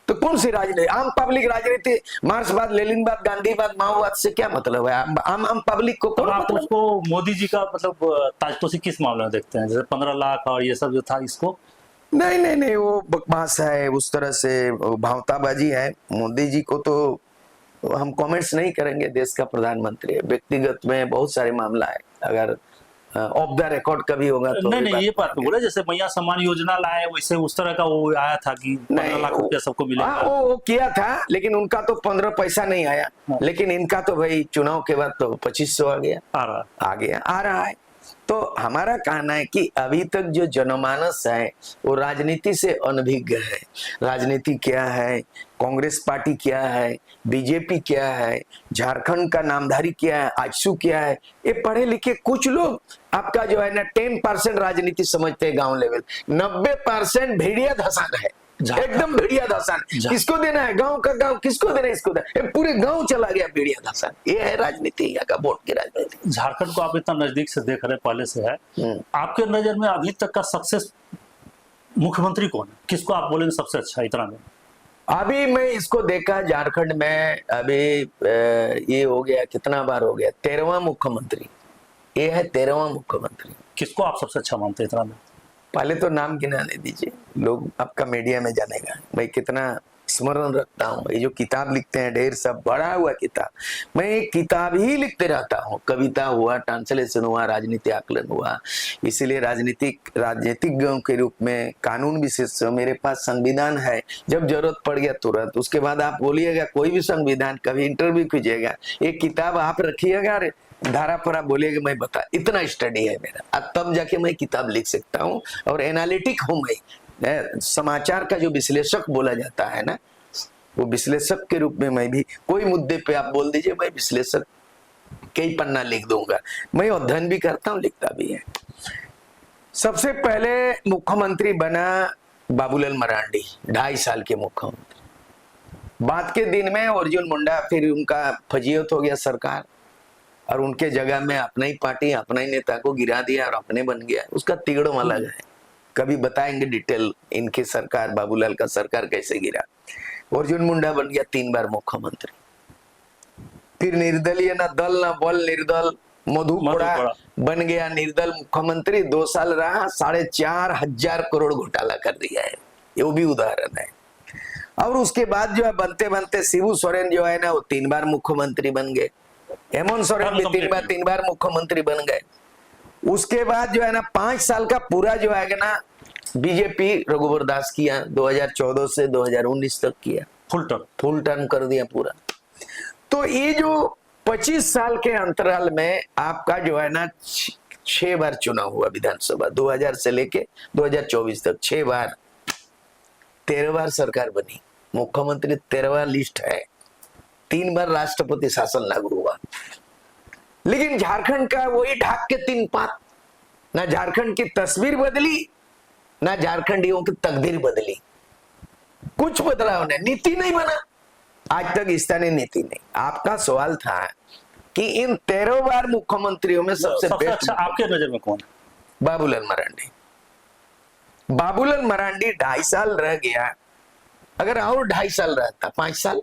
तो कौन सी राजनीति? आम पब्लिक राजनीति, मार्क्सवाद, लेनिनवाद, गांधीवाद, माओवाद से क्या मतलब है? आम पब्लिक को कौन? आप उसको मोदी जी का मतलब ताजपोशी किस मामले में देखते हैं? जैसे 15 लाख और ये सब जो था, इसको नहीं, वो बकवास है, उस तरह से भावताबाजी है। मोदी जी को तो हम कमेंट्स नहीं करेंगे, देश का प्रधानमंत्री है, व्यक्तिगत में बहुत सारे मामला है, अगर ऑफ द रिकॉर्ड कभी होगा तो नहीं, ये बात तो बोले, जैसे मैया सम्मान योजना लाए वैसे उस तरह का वो आया था कि 15 लाख रुपया सबको मिलेगा। वो किया था, लेकिन उनका तो 15 पैसा नहीं आया। लेकिन इनका तो भाई चुनाव के बाद तो 2500 आ रहा है। तो हमारा कहना है कि अभी तक जो जनमानस है वो राजनीति से अनभिज्ञ है। राजनीति क्या है, कांग्रेस पार्टी क्या है, बीजेपी क्या है, झारखंड का नामधारी क्या है, आजसू क्या है, ये पढ़े लिखे कुछ लोग आपका जो है ना 10% राजनीति समझते हैं गांव लेवल, 90% भेड़िया धसान है, एकदम भेड़िया धसान। किसको देना है? गांव का गांव, किसको देना है? इसको देना, पूरे गांव चला गया भेड़िया धसान। ये है राजनीति, यहाँ का वोट की राजनीति। झारखंड को आप इतना नजदीक से देख रहे, पहले से है, आपके नजर में अभी तक का सक्सेस मुख्यमंत्री कौन है? किसको आप बोलेंगे सबसे अच्छा इतना में? अभी मैं इसको देखा झारखंड में, अभी ये हो गया, कितना बार हो गया, 13वां मुख्यमंत्री, ये है 13वां मुख्यमंत्री। किसको आप सबसे अच्छा मानते हैं इतना में? पहले तो नाम गिनाने दीजिए, लोग आपका मीडिया में जानेगा मैं कितना स्मरण रखता हूँ। ये जो किताब लिखते हैं ढेर सब, बड़ा हुआ किताब, मैं एक किताब ही लिखते रहता हूँ। कविता हुआ, ट्रांसलेशन हुआ, राजनीति आकलन हुआ। इसीलिए राजनीतिज्ञों के रूप में, कानून विशेष मेरे पास संविधान है, जब जरूरत पड़ गया तुरंत। उसके बाद आप बोलिएगा कोई भी संविधान, कभी इंटरव्यू कीजिएगा, एक किताब आप रखिएगा, धारा पर आप बोलिएगा मैं बता, इतना स्टडी है मेरा, अब तब जाके मैं किताब लिख सकता हूँ। और एनालिटिक हूँ मैं, समाचार का जो विश्लेषक बोला जाता है ना, वो विश्लेषक के रूप में मैं भी, कोई मुद्दे पे आप बोल दीजिए, मैं विश्लेषक कई पन्ना लिख दूंगा। मैं अध्ययन भी करता हूँ, लिखता भी है। सबसे पहले मुख्यमंत्री बना बाबूलाल मरांडी, 2.5 साल के मुख्यमंत्री। बाद के दिन में अर्जुन मुंडा, फिर उनका फजीयत हो गया सरकार, और उनके जगह में अपना ही पार्टी, अपना ही नेता को गिरा दिया और अपने बन गया। उसका तिगड़म अलग है, कभी बताएंगे डिटेल इनके सरकार, बाबूलाल का सरकार कैसे गिरा। अर्जुन मुंडा बन गया 3 बार मुख्यमंत्री। फिर निर्दलीय, ना दल ना बल, निर्दल मधु कोड़ा बन गया निर्दल मुख्यमंत्री। 2 साल रहा, 4,500 करोड़ घोटाला कर दिया है, ये भी उदाहरण है। और उसके बाद जो है बनते बनते शिबू सोरेन जो है ना, वो 3 बार मुख्यमंत्री बन गए। हेमंत सोरेन भी तीन बार मुख्यमंत्री बन गए। उसके बाद जो है ना 5 साल का पूरा जो है ना बीजेपी रघुवर दास किया, 2014 से 2019 तक किया, फुल टर्म कर दिया पूरा। तो ये जो 25 साल के अंतराल में आपका जो है ना 6 बार चुनाव हुआ विधानसभा, 2000 से लेके 2024 तक 6 बार, 13 बार सरकार बनी, मुख्यमंत्री 13वां लिस्ट है, 3 बार राष्ट्रपति शासन लागू हुआ। लेकिन झारखंड का वही ढाक के 3 पात, ना झारखंड की तस्वीर बदली, ना झारखंडियों की तकदीर बदली, कुछ बदलाव नहीं, नीति नहीं बना आज तक, स्थानीय नीति नहीं। आपका सवाल था कि इन 13 बार मुख्यमंत्रियों में सबसे बेस्ट अच्छा आपके नजर में कौन है? बाबूलाल मरांडी। बाबूलाल मरांडी 2.5 साल रह गया, अगर और 2.5 साल रहता, 5 साल,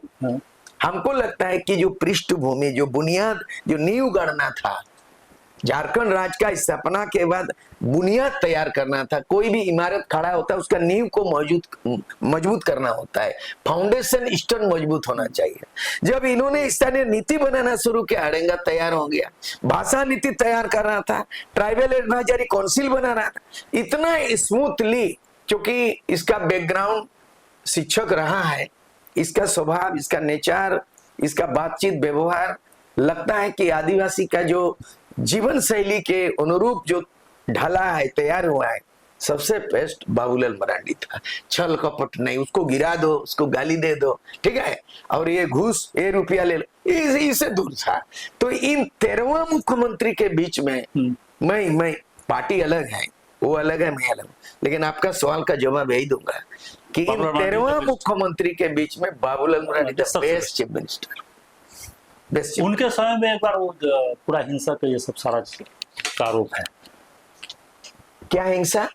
हमको लगता है कि जो पृष्ठभूमि, जो बुनियाद, जो नींव गढ़ना था, झारखंड राज्य का स्थापना के बाद बुनियाद तैयार करना था। कोई भी इमारत खड़ा होता है उसका नींव को मजबूत करना होता है, फाउंडेशन स्टोन मजबूत होना चाहिए। जब इन्होंने स्थानीय नीति बनाना शुरू किया, अड़ंगा तैयार हो गया, भाषा नीति तैयार करना था, ट्राइबल एडवाइजरी काउंसिल बनाना था, इतना स्मूथली, क्योंकि इसका बैकग्राउंड शिक्षक रहा है, इसका स्वभाव, इसका नेचर, इसका बातचीत व्यवहार, लगता है कि आदिवासी का जो जीवन शैली के अनुरूप जो ढला है, तैयार हुआ है, सबसे बेस्ट बाबूलाल मरांडी था। छल कपट नहीं, उसको गिरा दो, उसको गाली दे दो, ठीक है, और ये घूस, ये रुपया ले लो, इससे दूर था। तो इन 13वां मुख्यमंत्री के बीच में मैं पार्टी अलग है, वो अलग है, मैं अलग, लेकिन आपका सवाल का जवाब यही दूंगा कि इन 13वां मुख्यमंत्री के बीच में Babulal Marandi the best chief minister. उनके समय में एक बार वो पूरा हिंसा का ये सब सारा का आरोप है। क्या हिंसा?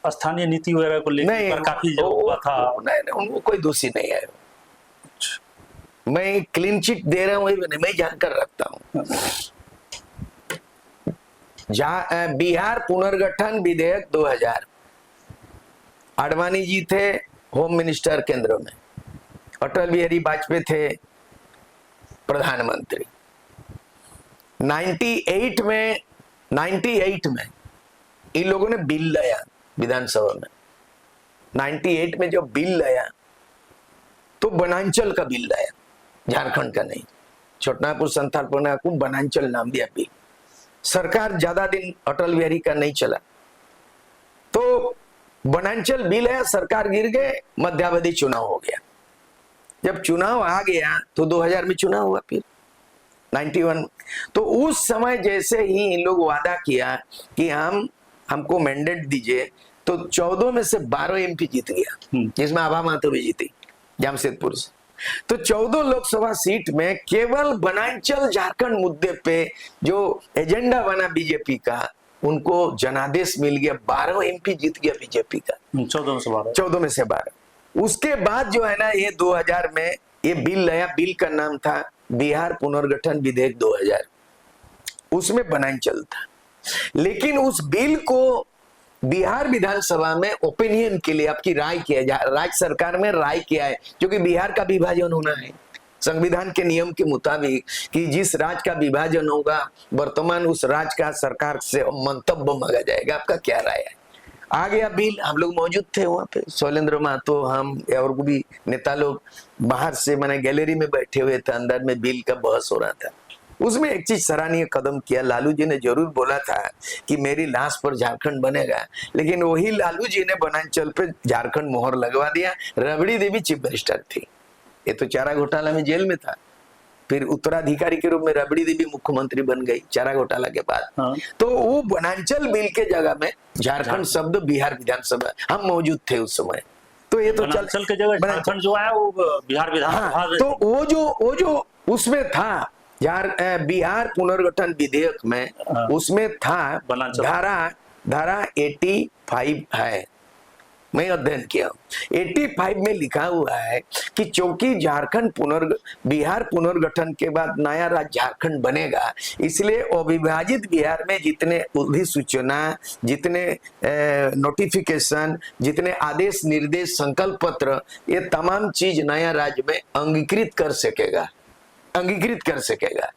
स्थानीय नीति वगैरह को लेकर काफी जो हुआ था। नहीं, उनको कोई दोषी नहीं है। मैं क्लीन चिट दे रहा हूँ, मैं जानकर रखता हूँ। बिहार पुनर्गठन विधेयक 2000, आडवाणी जी थे होम मिनिस्टर केंद्र में, अटल बिहारी वाजपेयी थे प्रधानमंत्री। 98 में इन लोगों ने बिल लाया विधानसभा में। 98 में जो बिल लाया तो बनांचल का बिल लाया, झारखंड का नहीं, छोटनागपुर संथालपुर को बनांचल नाम दिया बिल। सरकार ज्यादा दिन अटल बिहारी का नहीं चला, तो बनांचल बिल है, सरकार गिर गए, मध्यावधि चुनाव हो गया। जब चुनाव आ गया तो 2000 में चुनाव हुआ, फिर 91। तो उस समय जैसे ही इन लोग वादा किया कि हमको मैंडेट दीजिए, तो 14 में से 12 एमपी जीत गया, जिसमें आभा महतो भी जीती जमशेदपुर से। तो 14 लोकसभा सीट में केवल बनांचल झारखंड मुद्दे पे जो एजेंडा बना बीजेपी का, उनको जनादेश मिल गया, 12 एमपी जीत गया बीजेपी का, 14 में से 12। उसके बाद जो है ना ये 2000 में ये बिल लाया, बिल का नाम था बिहार पुनर्गठन विधेयक 2000, उसमें बनांचल था। लेकिन उस बिल को बिहार विधानसभा में ओपिनियन के लिए, आपकी राय किया जाए, राज्य सरकार में राय किया है, क्योंकि बिहार का विभाजन होना है संविधान के नियम के मुताबिक, कि जिस राज्य का विभाजन होगा वर्तमान उस राज्य का सरकार से मंतव्य मांगा जाएगा, आपका क्या राय है। आ गया बिल, हम लोग मौजूद थे वहां पे, शैलेंद्र महतो, हम और भी नेता लोग बाहर से, मैंने गैलरी में बैठे हुए थे, अंदर में बिल का बहस हो रहा था। उसमें एक चीज सराहनीय कदम किया, लालू जी ने जरूर बोला था कि मेरी लाश पर झारखंड बनेगा, लेकिन वही लालू जी ने बनांचल पे झारखंड मोहर लगवा दिया। रबड़ी देवी चीफ मिनिस्टर थी, ये तो चारा घोटाला में जेल में था, फिर उत्तराधिकारी के रूप में रबड़ी देवी मुख्यमंत्री बन गई चारा घोटाला के बाद। तो वो बनांचल बिल के जगह में झारखंड शब्द बिहार विधानसभा, हम मौजूद थे उस समय। तो ये तो बनांचल के जगह झारखंड जो है वो बिहार विधानसभा। तो वो जो उसमें था बिहार पुनर्गठन विधेयक में, उसमें था धारा 85 है, मैं अध्ययन किया। 85 में लिखा हुआ है कि चूंकि बिहार पुनर्गठन के बाद नया राज्य झारखंड बनेगा, इसलिए अविभाजित बिहार में जितने अधिसूचना, जितने नोटिफिकेशन, जितने आदेश निर्देश, संकल्प पत्र, ये तमाम चीज नया राज्य में अंगीकृत कर सकेगा। अंगीकृत कर सकेगा।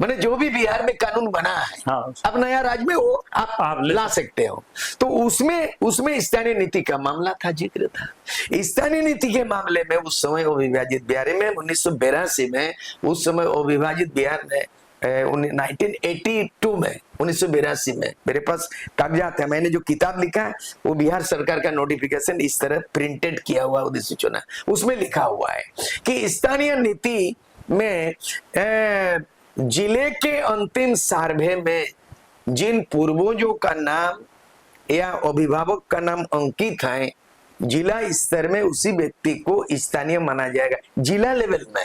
मैंने जो भी बिहार में कानून बना है, हाँ, अब नया राज्य में वो आप ला सकते हो। तो उसमें स्थानीय नीति का मामला था, जिक्र था। स्थानीय नीति के मामले में उस समय अविभाजित बिहार में 1982 में, उस समय अविभाजित बिहार में 1982 में 1982 में मेरे पास कागजात है, मैंने जो किताब लिखा है वो बिहार सरकार का नोटिफिकेशन इस तरह प्रिंटेड किया हुआ उद्देश्य चुना, उसमें लिखा हुआ है कि स्थानीय नीति में जिले के अंतिम सर्वे में जिन पूर्वजों का नाम या अभिभावक का नाम अंकित है, जिला स्तर में उसी व्यक्ति को स्थानीय माना जाएगा। जिला लेवल में,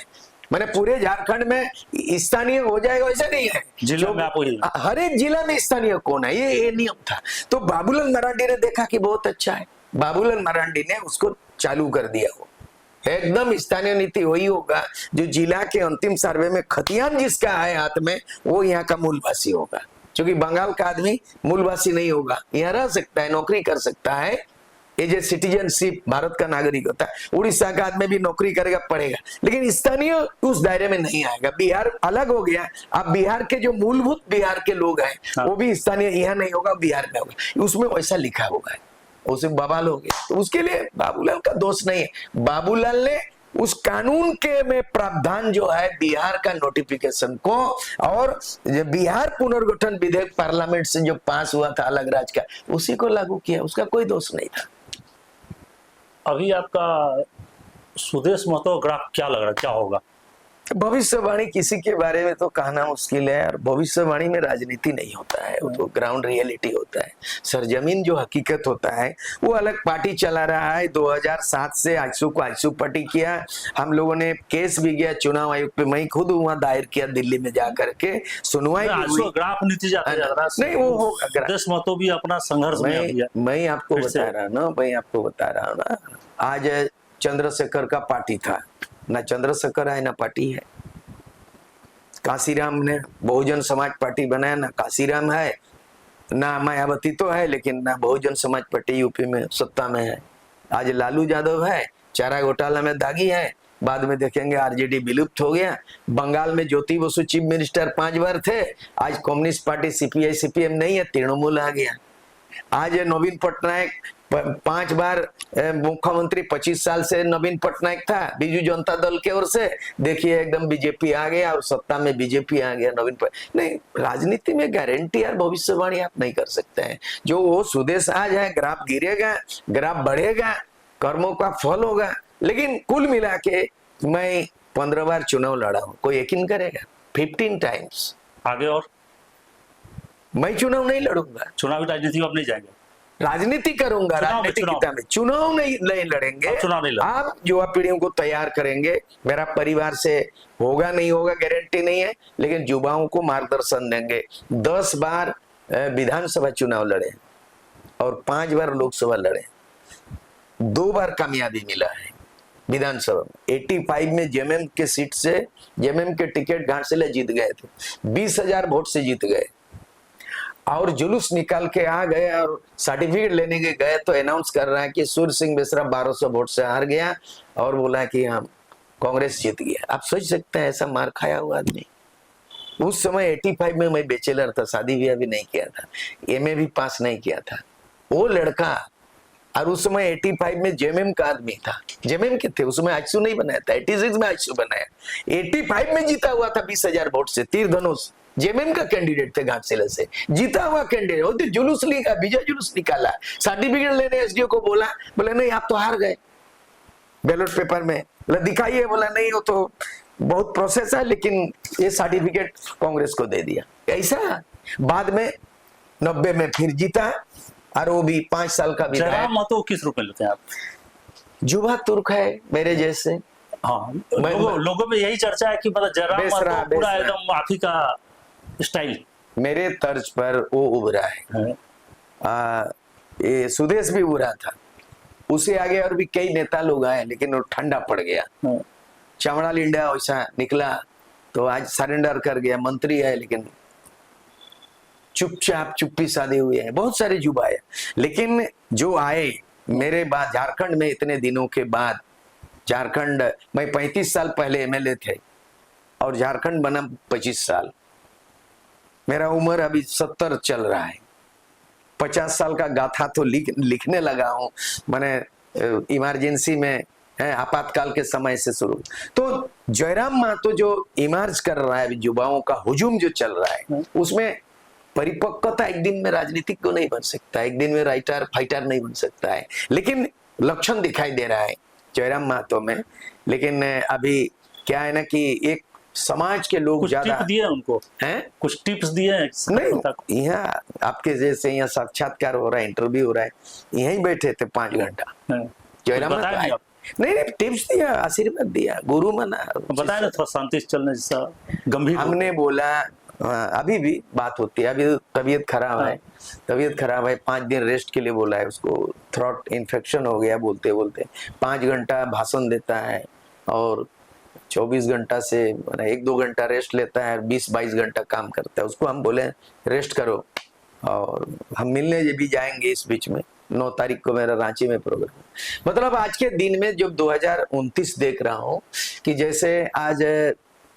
मैंने पूरे झारखंड में स्थानीय हो जाएगा ऐसा नहीं है, जिला में आपको हर एक जिला में स्थानीय कौन है, ये नियम था। तो बाबूलाल मरांडी ने देखा कि बहुत अच्छा है, बाबूलाल मरांडी ने उसको चालू कर दिया। हो एकदम स्थानीय नीति वही होगा जो जिला के अंतिम सर्वे में खतियान जिसका है हाथ में, वो यहाँ का मूलवासी होगा। क्योंकि बंगाल का आदमी मूलवासी नहीं होगा, यहाँ रह सकता है, नौकरी कर सकता है, ये जो सिटीजनशिप भारत का नागरिक होता है। उड़ीसा का आदमी भी नौकरी करेगा, पढ़ेगा, लेकिन स्थानीय उस दायरे में नहीं आएगा। बिहार अलग हो गया, अब बिहार के जो मूलभूत बिहार के लोग हैं, वो भी स्थानीय यहाँ नहीं होगा, बिहार में होगा। उसमें वैसा लिखा हुआ है, उसे बवाल हो गया। तो उसके लिए बाबूलाल का दोष नहीं है, बाबूलाल ने उस कानून के में प्रावधान जो है बिहार का नोटिफिकेशन को, और बिहार पुनर्गठन विधेयक पार्लियामेंट से जो पास हुआ था अलग राज्य का, उसी को लागू किया, उसका कोई दोष नहीं था। अभी आपका सुदेश महतो ग्राफ क्या लग रहा है, क्या होगा? भविष्यवाणी किसी के बारे में तो कहना मुश्किल है, और भविष्यवाणी में राजनीति नहीं होता है, वो तो ग्राउंड रियलिटी होता है। सरजमीन जो हकीकत होता है वो अलग पार्टी चला रहा है। 2007 से आजसू को आजसू पार्टी किया, हम लोगों ने केस भी किया चुनाव आयोग पे, मैं खुद वहां दायर किया दिल्ली में जा करके, सुनवाई ग्राफ नीति नहीं वो होगा। सुदेश महतो भी अपना संघर्ष में, मैं आपको बता रहा ना, मैं आपको बता रहा हूँ ना, आज चंद्रशेखर का पार्टी था ना, चंद्रशेखर है ना पार्टी है। काशीराम ने बहुजन समाज पार्टी बनाया, ना काशीराम है ना मायावती तो है, लेकिन ना बहुजन समाज पार्टी यूपी में सत्ता में है। आज लालू यादव है, चारा घोटाला में दागी है, बाद में देखेंगे आरजेडी विलुप्त हो गया। बंगाल में ज्योति बसु चीफ मिनिस्टर 5 बार थे, आज कम्युनिस्ट पार्टी सीपीआई सीपीएम नहीं है, तृणमूल आ गया। आज नवीन पटनायक 5 बार मुख्यमंत्री, 25 साल से नवीन पटनायक था बीजू जनता दल के ओर से, देखिए एकदम बीजेपी आ गया और सत्ता में बीजेपी आ गया। नवीन नहीं, राजनीति में गारंटी और भविष्यवाणी आप नहीं कर सकते हैं। जो वो सुदेश आज है, ग्राफ गिरेगा, ग्राफ बढ़ेगा, कर्मों का फल होगा, लेकिन कुल मिला के मैं 15 बार चुनाव लड़ा हूं, कोई यकीन करेगा? 15 टाइम्स। आगे और मैं चुनाव नहीं लड़ूंगा, चुनावी राजनीति में आप नहीं जाएंगे, राजनीति करूंगा, राजनीतिकता में चुनाव नहीं लड़ेंगे। आप युवा पीढ़ियों को तैयार करेंगे, मेरा परिवार से होगा नहीं होगा गारंटी नहीं है, लेकिन युवाओं को मार्गदर्शन देंगे। 10 बार विधानसभा चुनाव लड़े और 5 बार लोकसभा लड़े, 2 बार कामयाबी मिला है विधानसभा में। 85 में जेएमएम के सीट से, जेएमएम के टिकट घाटशिला जीत गए थे, 20,000 वोट से जीत गए, और जुलूस निकाल के आ गए और सर्टिफिकेट लेने के गए तो अनाउंस कर रहा है कि सूर्य सिंह बेसरा 1200 वोट से हार गया, और बोला कि हम कांग्रेस जीत गया। आप सोच सकते हैं ऐसा मार खाया हुआ आदमी। उस समय 85 में मैं बैचलर था, शादी ब्याह भी नहीं किया था, एमए भी पास नहीं किया था, वो लड़का, और उस समय 85 में जेएमएम का आदमी था। जेएमएम के थे उस समय, आजसू नहीं बनाया था, 86 में आजसू बनाया, 85 में जीता हुआ था 20,000 वोट से, तीर धनुष जेएमएम का कैंडिडेट थे, घाटशिला से जीता हुआ कैंडिडेट। वो तो जुलूस लिखा, विजय जुलूस निकाला, सर्टिफिकेट लेने एसडीओ को बोला, बोला नहीं आप तो हार गए बैलेट पेपर में, बोला दिखाइए, बोला नहीं वो तो बहुत प्रोसेस है, लेकिन ये सर्टिफिकेट कांग्रेस को दे दिया। ऐसा बाद में 90 में फिर जीता, और वो भी 5 साल का विधायक। महतो किस रूप में लेते हैं आप? जुबा तुर्क है मेरे जैसे। हाँ, लोगों में यही चर्चा है कि मतलब जयराम महतो पूरा एकदम आप ही का स्टाइल, मेरे तर्ज पर वो उभरा है। ये सुदेश भी उभरा था, उसे आगे और भी कई नेता लोग आए, लेकिन वो ठंडा पड़ गया। चमड़ा लिंडा वैसा निकला तो आज सरेंडर कर गया, मंत्री है लेकिन चुपचाप चुप्पी साधे हुए हैं। बहुत सारे युवा आए, लेकिन जो आए मेरे बाद झारखंड में इतने दिनों के बाद, झारखंड में 35 साल पहले एमएलए थे, और झारखंड बना 25 साल। मेरा उम्र अभी 70 चल रहा है। 50 साल का गाथा तो लिखने लगा हूं मैंने इमरजेंसी में, है आपातकाल के समय से शुरू। तो जयराम महतो जो इमर्ज कर रहा है, युवाओं का हुजूम जो चल रहा है, उसमें परिपक्वता एक दिन में राजनीतिक को नहीं बन सकता, एक दिन में राइटर फाइटर नहीं बन सकता है, लेकिन लक्षण दिखाई दे रहा है जयराम महतो में। लेकिन अभी क्या है ना कि एक समाज के लोग ज्यादा दिए उनको हैं, कुछ टिप्स दिए हैं नहीं। यहाँ आपके जैसे यहाँ साक्षात्कार हो रहा है, इंटरव्यू हो रहा है, यहीं बैठे थे 5 घंटा जयराम महतो नहीं टिप्स दिया, आशीर्वाद दिया, गुरु मना बताया ना, थोड़ा शांति से चलने जैसा गंभीर। हमने बोला अभी भी बात होती है, अभी तबीयत खराब है, 5 दिन रेस्ट के लिए बोला है उसको, थ्रोट इन्फेक्शन हो गया बोलते बोलते। 5 घंटा भाषण देता है और 24 घंटा से 1-2 घंटा रेस्ट लेता है, 20-22 घंटा काम करता है। उसको हम बोले रेस्ट करो, और हम मिलने भी जाएंगे इस बीच में। 9 तारीख को मेरा रांची में प्रोग्राम। मतलब आज के दिन में जब 2029 देख रहा हूँ कि जैसे आज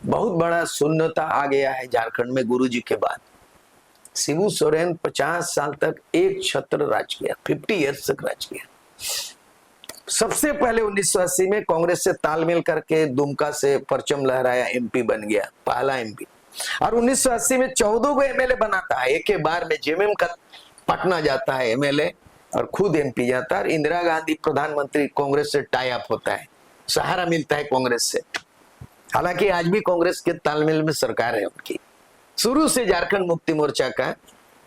बहुत बड़ा शून्यता आ गया है झारखंड में गुरुजी के बाद। शिबू सोरेन 50 साल तक एक छत्र राज किया, 50 ईयर्स तक राज किया। सबसे पहले 1980 में कांग्रेस से तालमेल करके दुमका से परचम लहराया, एमपी बन गया, पहला एमपी। और 1980 में 14 को एमएलए बनाता है, एक के बार में जेएमएम का पटना जाता है एमएलए और खुद एमपी जाता है। इंदिरा गांधी प्रधानमंत्री, कांग्रेस से टाई अप होता है, सहारा मिलता है कांग्रेस से। हालांकि आज भी कांग्रेस के तालमेल में सरकार है उनकी। शुरू से झारखंड मुक्ति मोर्चा का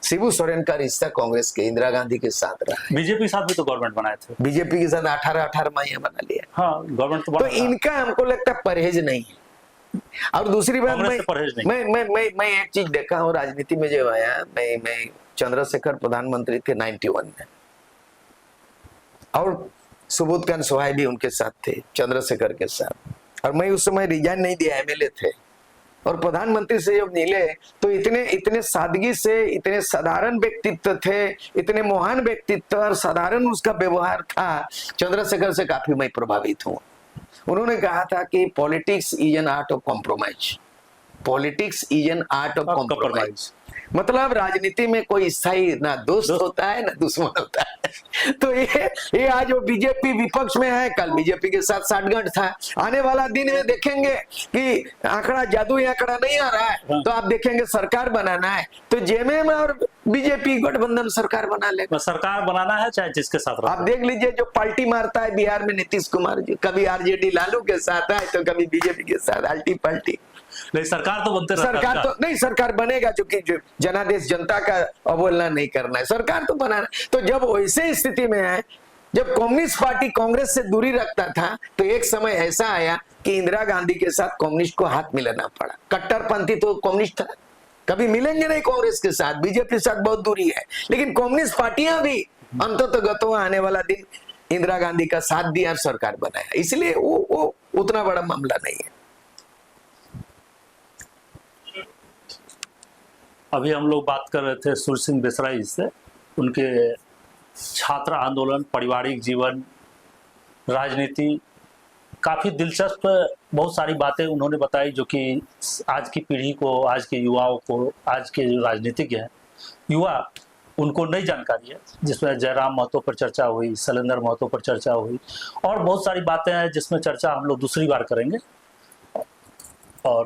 शिबू सोरेन का रिश्ता कांग्रेस के इंदिरा गांधी के साथ रहा है। बीजेपी के साथ भी तो गवर्नमेंट बनाए थे, बीजेपी के साथ 18 माह बना लिया। हाँ गवर्नमेंट तो इनका हमको लगता है परहेज नहीं है। और दूसरी बात मैं एक चीज देखा हूँ राजनीति में जब आया, मैं चंद्रशेखर प्रधानमंत्री थे 91 में, और सुबोधकांत सोहाई भी उनके साथ थे, चंद्रशेखर के साथ। और मैं उस समय रिजाइन नहीं दिया, एमएलए थे, और प्रधानमंत्री से जब मिले तो इतने सादगी से, इतने साधारण व्यक्तित्व थे, इतने महान व्यक्तित्व और साधारण उसका व्यवहार था। चंद्रशेखर से काफी मैं प्रभावित हूँ। उन्होंने कहा था कि politics is an art of compromise, politics is an art of compromise. मतलब राजनीति में कोई स्थायी ना दोस्त होता है ना दुश्मन होता है। तो ये आज वो बीजेपी विपक्ष में है, कल बीजेपी के साथ साठगांठ था। आने वाला दिन में देखेंगे कि आंकड़ा जादुई आंकड़ा नहीं आ रहा है, तो आप देखेंगे सरकार बनाना है तो जेएमएम और बीजेपी गठबंधन सरकार बना लेगा। सरकार बनाना है चाहे जिसके साथ। आप देख लीजिए जो पार्टी मारता है बिहार में नीतीश कुमार जी, कभी आरजेडी लालू के साथ है तो कभी बीजेपी के साथ, अल्टी पल्टी। नहीं सरकार तो बनते, सरकार तो नहीं, सरकार बनेगा, क्योंकि जनादेश जनता का अवहेलना नहीं करना है, सरकार तो बनाना। तो जब वैसे स्थिति में है, जब कम्युनिस्ट पार्टी कांग्रेस से दूरी रखता था, तो एक समय ऐसा आया कि इंदिरा गांधी के साथ कम्युनिस्ट को हाथ मिलाना पड़ा। कट्टरपंथी तो कम्युनिस्ट था, कभी मिलेंगे नहीं कांग्रेस के साथ, बीजेपी के साथ बहुत दूरी है, लेकिन कम्युनिस्ट पार्टियां भी अंततः आने वाला दिन इंदिरा गांधी का साथ दिया और सरकार बनाया, इसलिए वो उतना बड़ा मामला नहीं है। अभी हम लोग बात कर रहे थे सूर्य सिंह बेसरा जी से, उनके छात्र आंदोलन, पारिवारिक जीवन, राजनीति, काफ़ी दिलचस्प बहुत सारी बातें उन्होंने बताई जो कि आज की पीढ़ी को, आज के युवाओं को, आज के जो राजनीतिज्ञ हैं युवा, उनको नई जानकारी है, जिसमें जयराम महतो पर चर्चा हुई, शैलेंद्र महतो पर चर्चा हुई, और बहुत सारी बातें हैं जिसमें चर्चा हम लोग दूसरी बार करेंगे। और